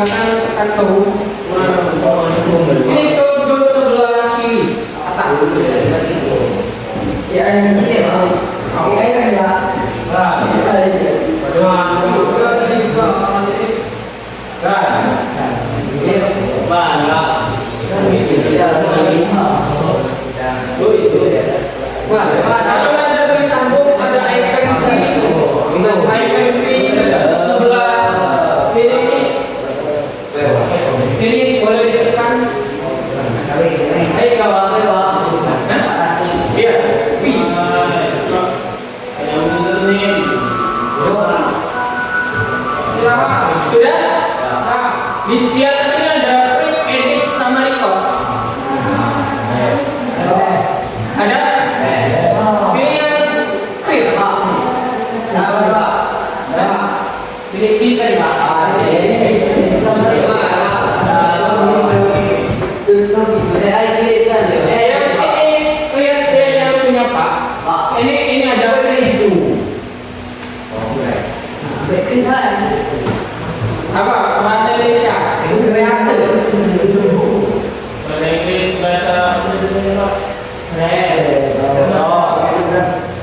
silakan tekan ke ini sudut sebelah kiri atas. Ya ini ya bang. Oke kan ya. Ada tulisan book, ada icon V sebelah ini boleh ditekan. Iya, V. Sudah? Di setiap sini ada print, edit, sama record. Ada? Pilih yang print. Pilih print tadi Pak. Yang ini lihat dia yang punya Pak. Ini ada print itu. Apa bahasa Indonesia? Kreatif.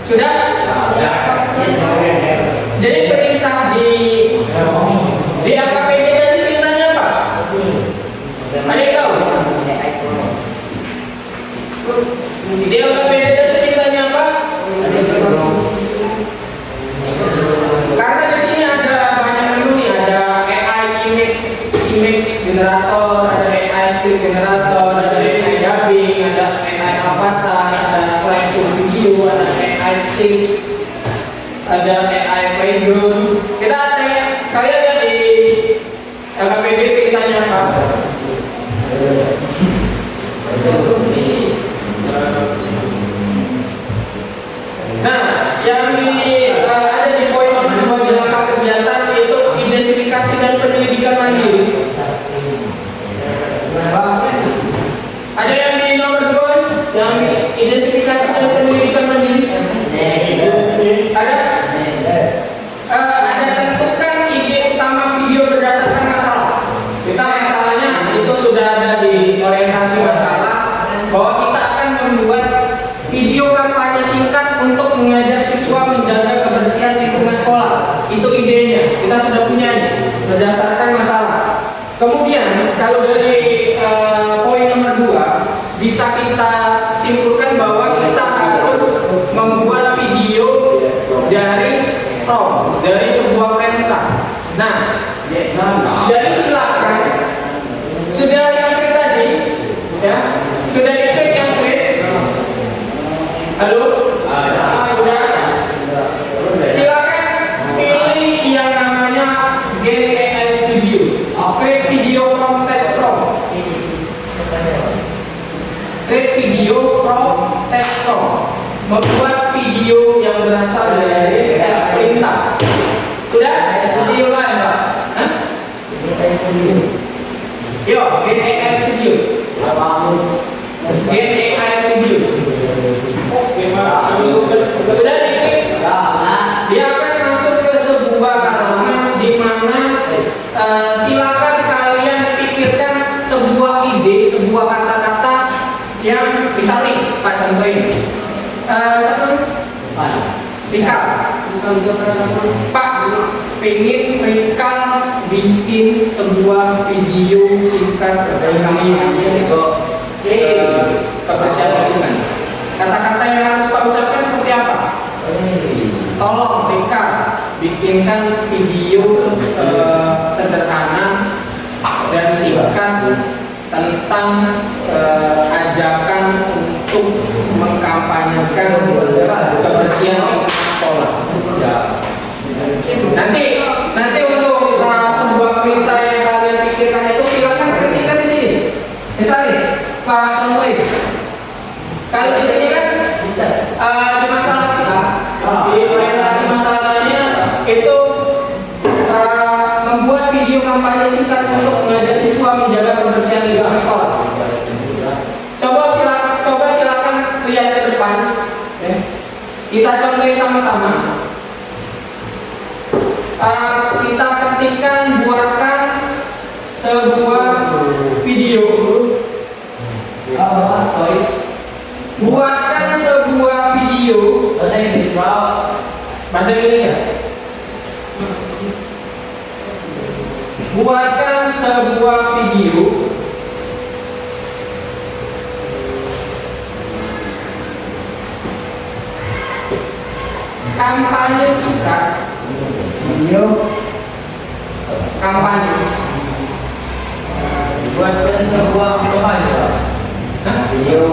Sudah? Jadi perintah di AKPD tadi perintahnya apa? Ada yang tahu? Di AKPD tadi perintahnya apa? Karena di sini ada banyak menu nih, ada AI image generator, ada AI script generator, ada AI dubbing, ada AI avatar, ada slide to video, ada AI text, ada AI background. Kita tanya, kalian lihat di LKPD perintahnya apa? Nah, yang ada di poin nomor 2 di langkah kegiatan itu identifikasi dan penyelidikan mandiri. Ada yang di nomor 2 yang identifikasi dan penyelidikan mandiri? Ada? Ada tentukan ide utama video berdasarkan masalah. Kita masalahnya itu sudah ada di orientasi masalah bahwa kita akan membuat video kampanye singkat untuk mengajak siswa menjaga kebersihan lingkungan sekolah. Itu idenya, kita sudah punya berdasarkan masalah. Kemudian kalau dari poin nomor 2 bisa kita simpulkan bahwa kita harus membuat video dari sebuah perintah. Nah, jadi silakan sudah yang klik tadi, ya sudah diklik yang klik. Halo, sudah. Silakan pilih yang namanya Gen AI Studio. Create video from text prompt. Create video from text prompt. Membuat video yang berasal dari teks perintah. Sudah? Studio kan, Pak? Hah? Yo, Gen AI Studio. Gen AI Studio. Sudah diklik. Dia akan masuk ke sebuah halaman di mana silakan kalian pikirkan sebuah ide, sebuah kata-kata yang misalnya Pak contohin. Rikal, Pak, pengen Rikal bikin sebuah video singkat tentang kebersihan lingkungan. Kata-kata yang harus Pak ucapkan seperti apa? Tolong Rikal bikinkan video sederhana dan singkat tentang ajakan untuk mengkampanyekan kebersihan sekolah. Nanti untuk sebuah perintah yang kalian pikirkan itu silakan ketikkan di sini. Misalnya, Pak contohin. Kalau di sini kan di masalah kita, di orientasi masalahnya itu membuat video kampanye singkat untuk mengajak siswa menjaga kebersihan lingkungan sekolah. Coba silakan lihat ke depan. Kita contohin sama-sama. Kita ketikkan buatkan sebuah video. Buatkan sebuah video. Bahasa Inggris, Pak. Bahasa Indonesia. Buatkan sebuah video kampanye singkat. Video. Kampanye. Buatkan sebuah kampanye, Pak. Video.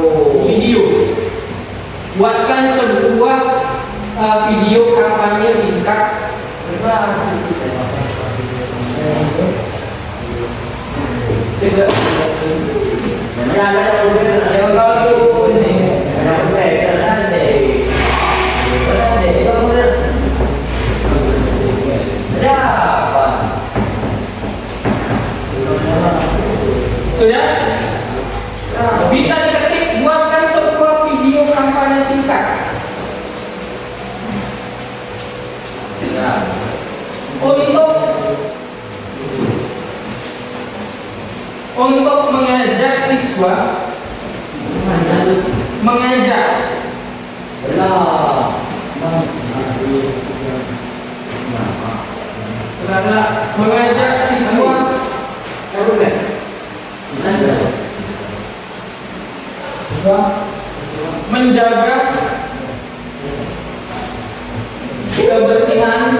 Video. Buatkan sebuah video kampanye singkat. Tidak. Sudah? Bisa diketik, buatkan sebuah video kampanye singkat. Untuk mengajak siswa mengajak siswa menjaga kebersihan.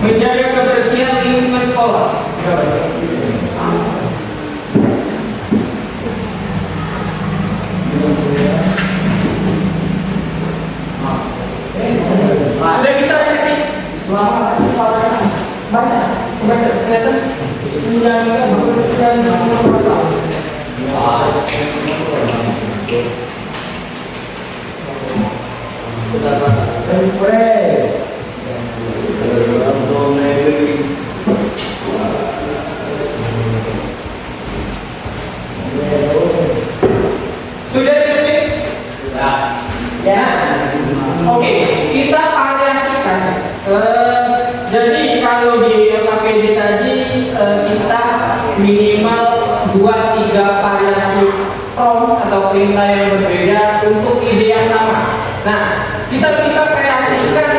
Menjaga kebersihan lingkungan sekolah. Sudah bisa ketik? Baca, kelihatan? Sudah diketik? Ya. Oke, kita variasikan. Jadi kalau di LKPD tadi kita minimal 2-3 variasi prompt atau perintah yang berbeda untuk ide yang sama. Nah, kita bisa kreasikan,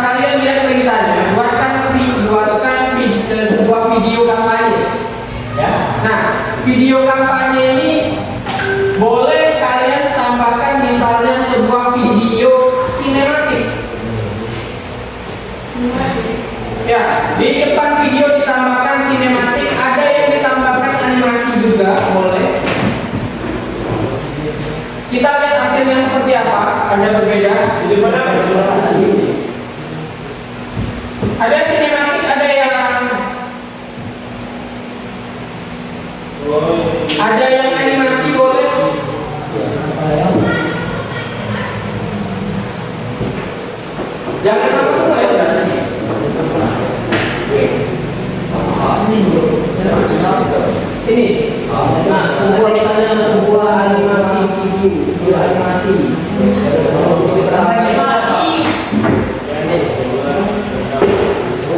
kalian lihat perintahnya, buatkan sebuah video kampanye. Ya. Nah, video kampanye ini boleh kalian tambahkan misalnya sebuah video sinematik. Ya, di depan video ditambahkan sinematik, ada yang ditambahkan animasi juga, boleh. Kita lihat hasilnya seperti apa, ada berbeda. Ada sinematik, ada yang animasi, boleh. Jangan sama semua ya. Ini, nah misalnya sebuah animasi video animasi.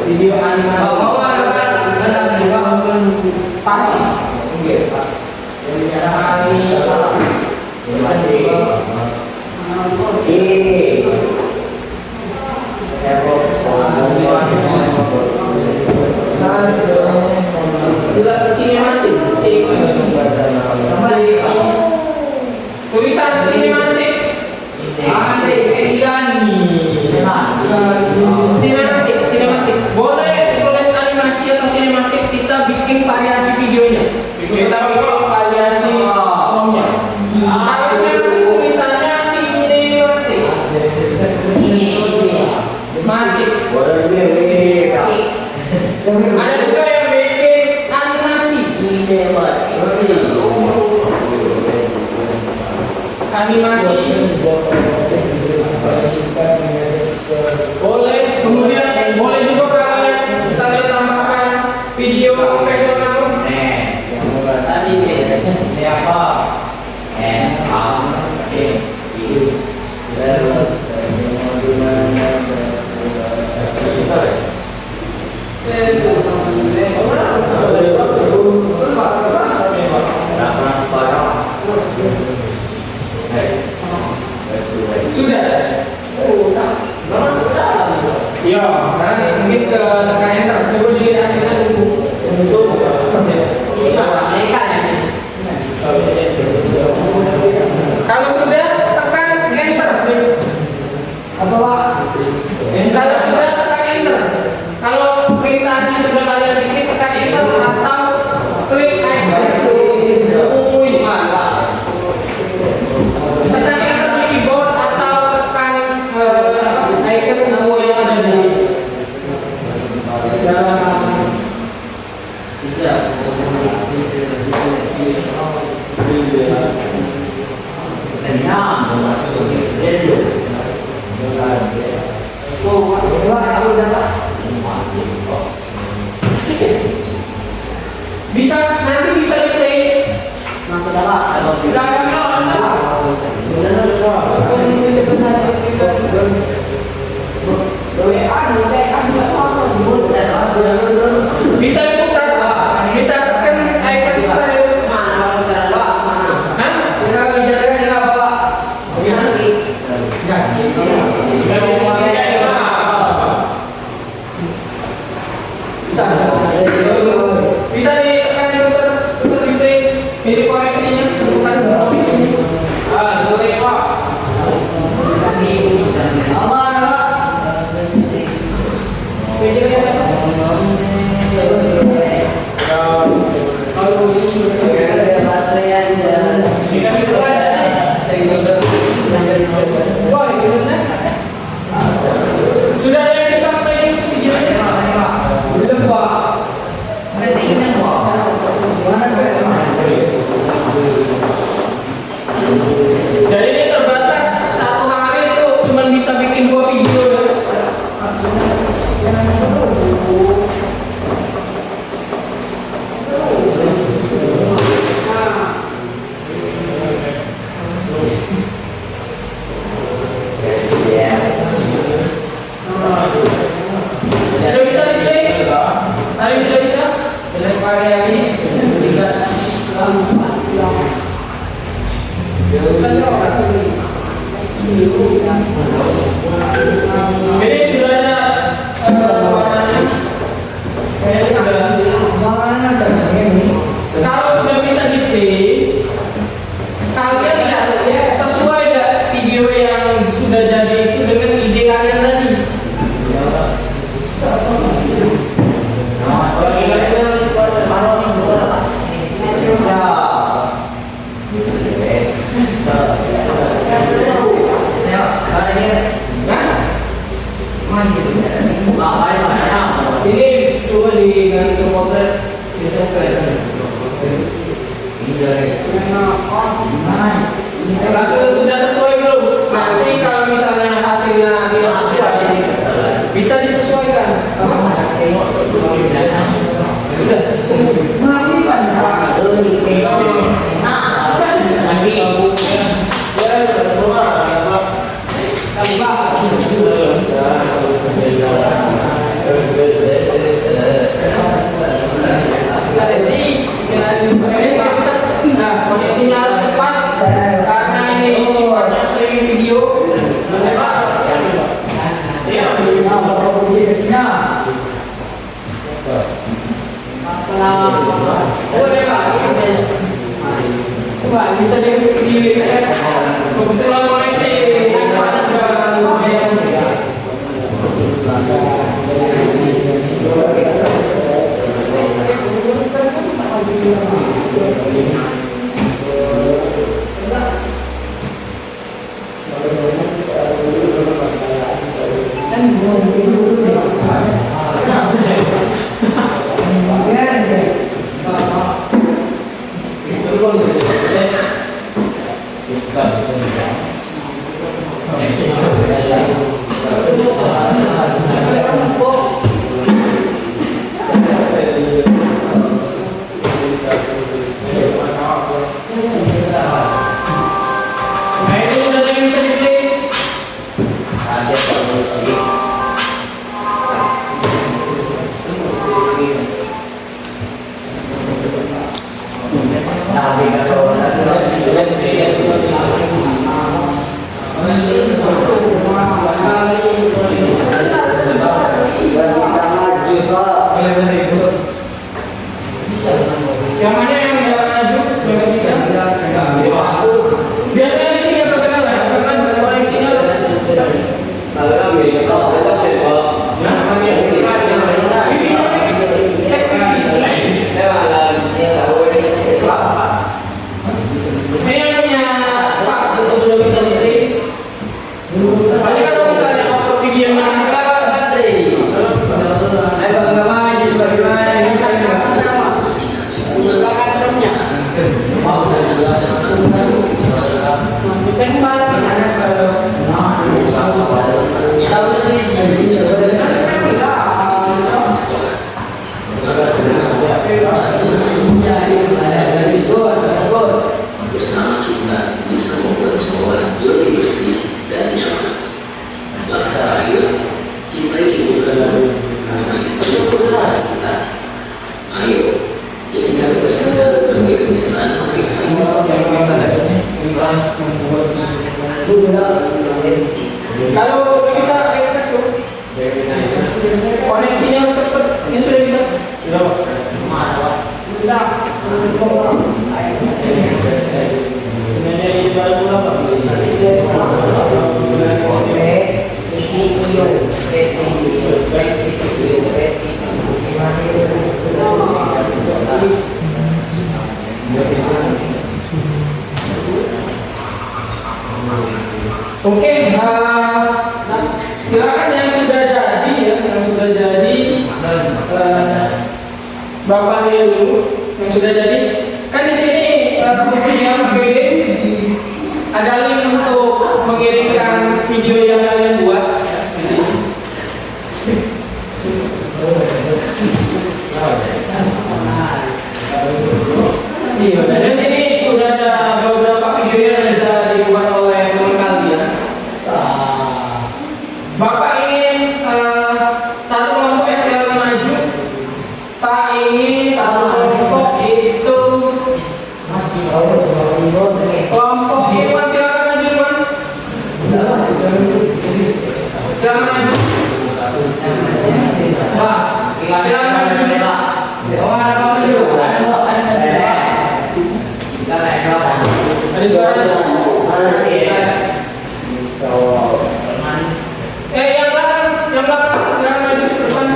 Video animasi. Pasti. Tulisan sinematik. Sinematik. Boleh tulis animasi atau sinematik, kita bikin variasi videonya. Kita bikin variasi promnya. Harus memang tulisannya sinematik. Ada juga yang bikin animasi. Animasi. Boleh, kemudian boleh juga kalian misalnya tambahkan video profesional. Tadi ini apa? tekan enter. Coba dihasilkan dulu. Kalau sudah tekan enter. Apa Pak? Kalau sudah tekan enter. Kalau perintahnya sudah kalian bikin tekan enter atau klik icon. Tekan enter di keyboard atau tekan icon ungu yang ada di dalam. Bisa nanti bisa di play. Bisa diputar, bisa tekan icon putar itu. Hah? Bisa ditekan diputar di play. Ini koneksinya, bukan koneksinya. Sudah ada yang bisa play videonya? Belum Pak. Jadi ini terbatas satu hari itu cuma bisa bikin 2 video ya. Sudah bisa di play? Hari sudah bisa? Ini sudah ada warnanya. Kalau sudah bisa di play, kalian lihat sesuai nggak video yang sudah jadi itu dengan ide kalian tadi. Ini coba diganti potret bisa kelihatan. Sudah sesuai belum? Nanti kalau misalnya hasilnya tidak sesuai, bisa disesuaikan. Nah, koneksinya harus cepat karena ini sifatnya streaming video. Coba bisa di kebetulan koneksi juga lumayan. Bersama kita bisa membuat sekolah lebih bersih dan nyaman. Maka ayo cintai lingkungan karena itu adalah kita. Ayo jadikan kebersihan sebagai kebiasaan sehari-hari. Kalau nggak bisa request tuh koneksinya cepet, yang sudah bisa. Sudah. Oke, silakan yang sudah jadi ya, yang sudah jadi Bapaknya dulu yang sudah jadi. Kan di sini punya APD ada link untuk mengirimkan video yang kalian buat di sini. Dan di sini sudah ada beberapa video yang sudah dibuat oleh teman kalian. Bapak ingin satu kelompok yang silakan maju. Pak ingin satu kelompok itu kelompok Irwan, silakan maju Irwan. Silakan maju. Pak, silakan maju. Ada suara? Yang belakang, silakan maju ke depan.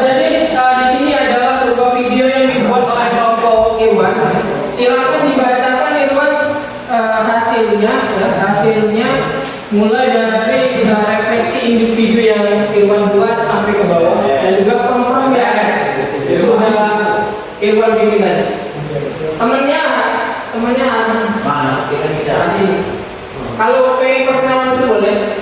Jadi di sini adalah sebuah video yang dibuat oleh kelompok Irwan. Silakan dibacakan Irwan hasilnya, ya, hasilnya mulai dari refleksi individu yang Irwan buat sampai ke bawah dan juga kompromi ya sudah Irwan bikin tadi. Temennya mana? Kita kasih. Kalau pengen perkenalan itu boleh.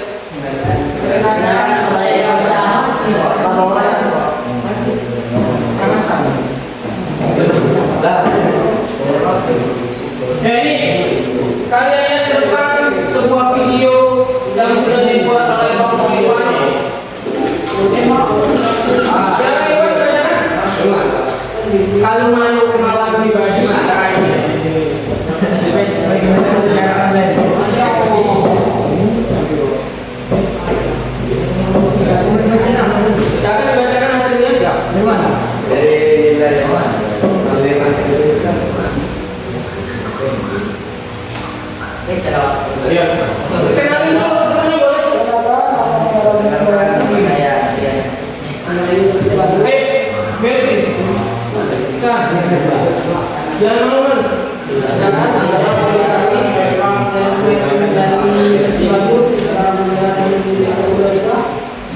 Ya ini kalian lihat ke depan sebuah video yang sudah dibuat oleh kelompok Irwan. Silakan Irwan bacakan. Kalau mau kenalan pribadi. Silakan dibacakan hasilnya. Dari mana? Iya. Kenalin dulu nih boleh. Melvin. Kan. Jangan malu-malu.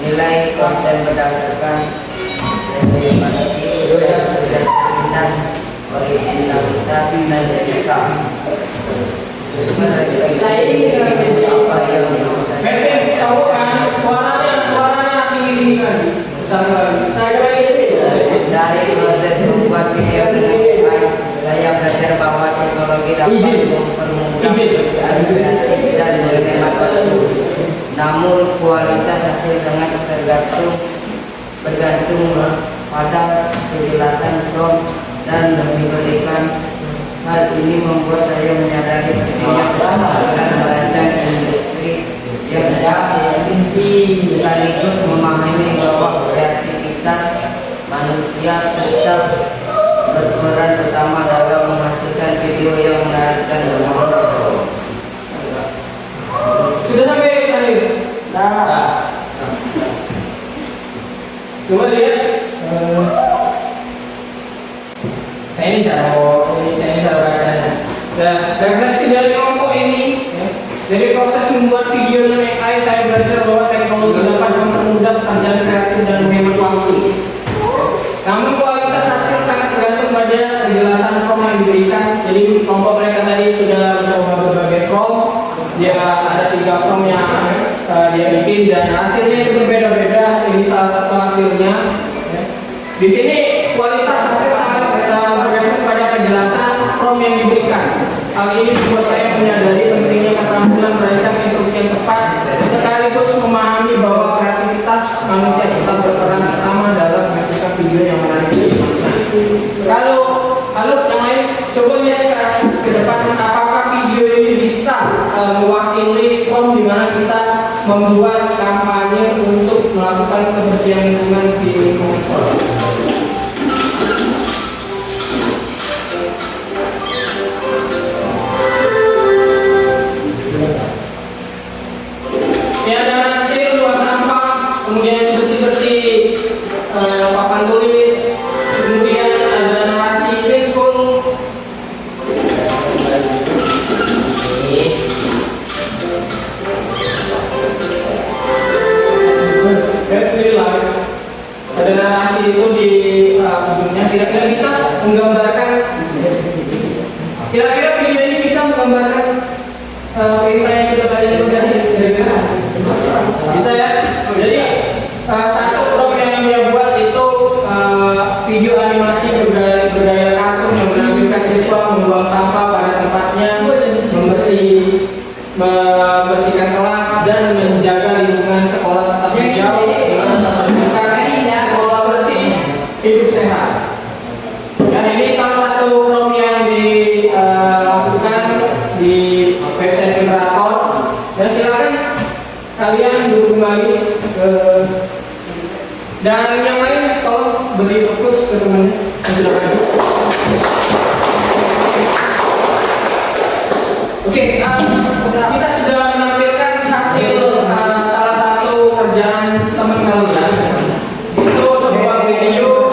Nilai konten berdasarkan kreativitas, originalitas, dan etika. Apa yang Melvin, tahu kan suaranya tinggi kan? Saya lagi dari proses membuat video dengan AI, saya belajar bahwa teknologi dapat mempermudah dan menghemat waktu. Namun kualitas hasil sangat bergantung pada kejelasan prompt dan diberikan. Hal ini membuat saya menyadari pentingnya keterampilan merancang industri yang sekaligus memahami bahwa kreativitas manusia tetap berperan utama dalam menghasilkan video yang menarik dan bermanfaat. sudah sampai tadi. Coba lihat. Saya ini cara bacanya. Dan refleksi dari kelompok ini, ya, dari proses membuat video dengan AI, saya belajar bahwa teknologi dapat mempermudah pekerjaan kreatif dan menghemat waktu. Namun kualitas hasil sangat bergantung pada kejelasan penjelasan prom yang diberikan. Jadi kelompok mereka tadi sudah mencoba berbagai prom. Dia ada 3 prom yang dia bikin dan hasilnya itu berbeda-beda. Ini salah satu hasilnya. Di sini kualitas hasil sangat bergantung pada kejelasan prom yang diberikan. Hal ini membuat saya menyadari pentingnya keterampilan merancang instruksi yang tepat sekaligus memahami bahwa kreativitas manusia tetap berperan utama dalam menghasilkan video yang menarik. Kalau yang lain coba lihat ke depan apakah video ini bisa mewakili prom di mana kita membuat kampanye untuk melakukan kebersihan lingkungan di lingkungan sekolah. Ya, ada kecil, buang sampah, kemudian bersih-bersih papan tulis, kemudian ada narasi preschool. Ada narasi itu di ujungnya. Kira-kira bisa menggambarkan, kira-kira video ini bisa menggambarkan perintah yang sudah kalian pelajari. Kira-kira bisa ya. Jadi satu prom yang dia buat itu video animasi bergaya kartun yang menampilkan siswa membuang sampah pada tempatnya, membersihkan kelas dan menjaga lingkungan sekolah tetap hijau dengan memastikan sekolah bersih, hidup sehat. Dan ini salah satu prom yang dilakukan di website generator. Dan silakan kalian duduk kembali dan yang lain tolong beri fokus ke temannya. Silakan. Oke, kita sudah menampilkan hasil salah satu kerjaan teman kalian. Itu sebuah video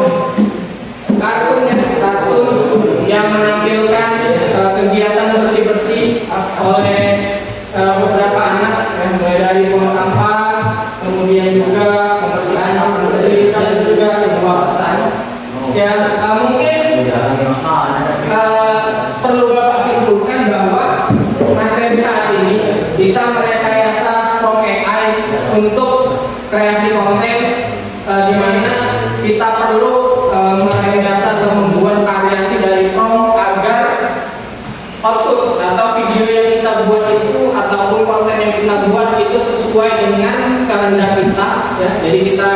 kartun yang menampilkan kegiatan bersih-bersih oleh beberapa anak, mulai dari buang sampah, kemudian juga membersihkan papan tulis dan juga sebuah pesan. Ya, mungkin perlu Bapak simpulkan bahwa materi saat ini kita merekayasa prom AI untuk kreasi konten, di mana kita perlu merekayasa atau membuat variasi dari prom agar output atau video yang kita buat itu ataupun konten yang kita buat itu sesuai dengan kehendak kita, ya. Jadi kita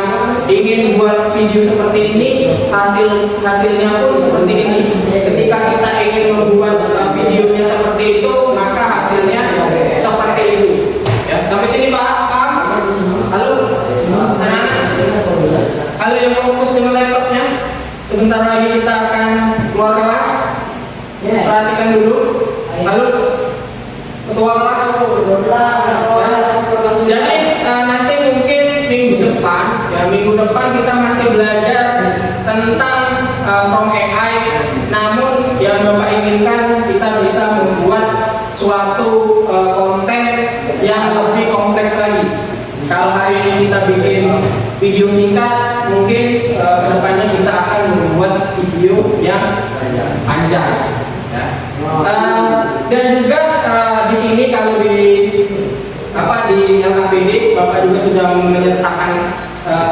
ingin buat video seperti ini, hasilnya pun seperti ini. Ketika kita ingin membuat videonya seperti itu, maka hasilnya seperti itu, ya. Sampai sini paham? Halo anak-anak, kalau yang fokus dengan laptopnya, sebentar lagi kita akan keluar kelas. Perhatikan dulu. Halo ketua kelas. Jadi nanti mungkin minggu depan kita masih belajar tentang prom AI. Namun yang Bapak inginkan kita bisa membuat suatu konten yang lebih kompleks lagi. Kalau hari ini kita bikin video singkat, mungkin kedepannya kita akan membuat video yang panjang. Ya. Dan juga di sini kalau di LKPD Bapak juga sudah menyertakan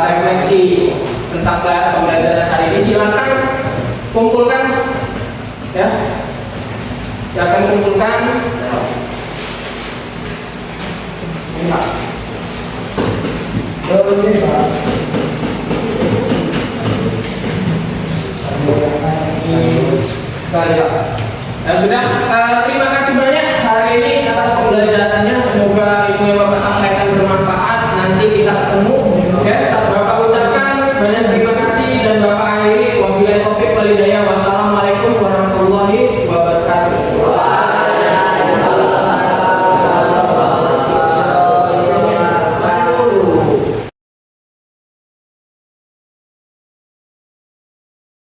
refleksi tentang pembelajaran hari ini. Silakan kumpulkan, ya. Silakan kumpulkan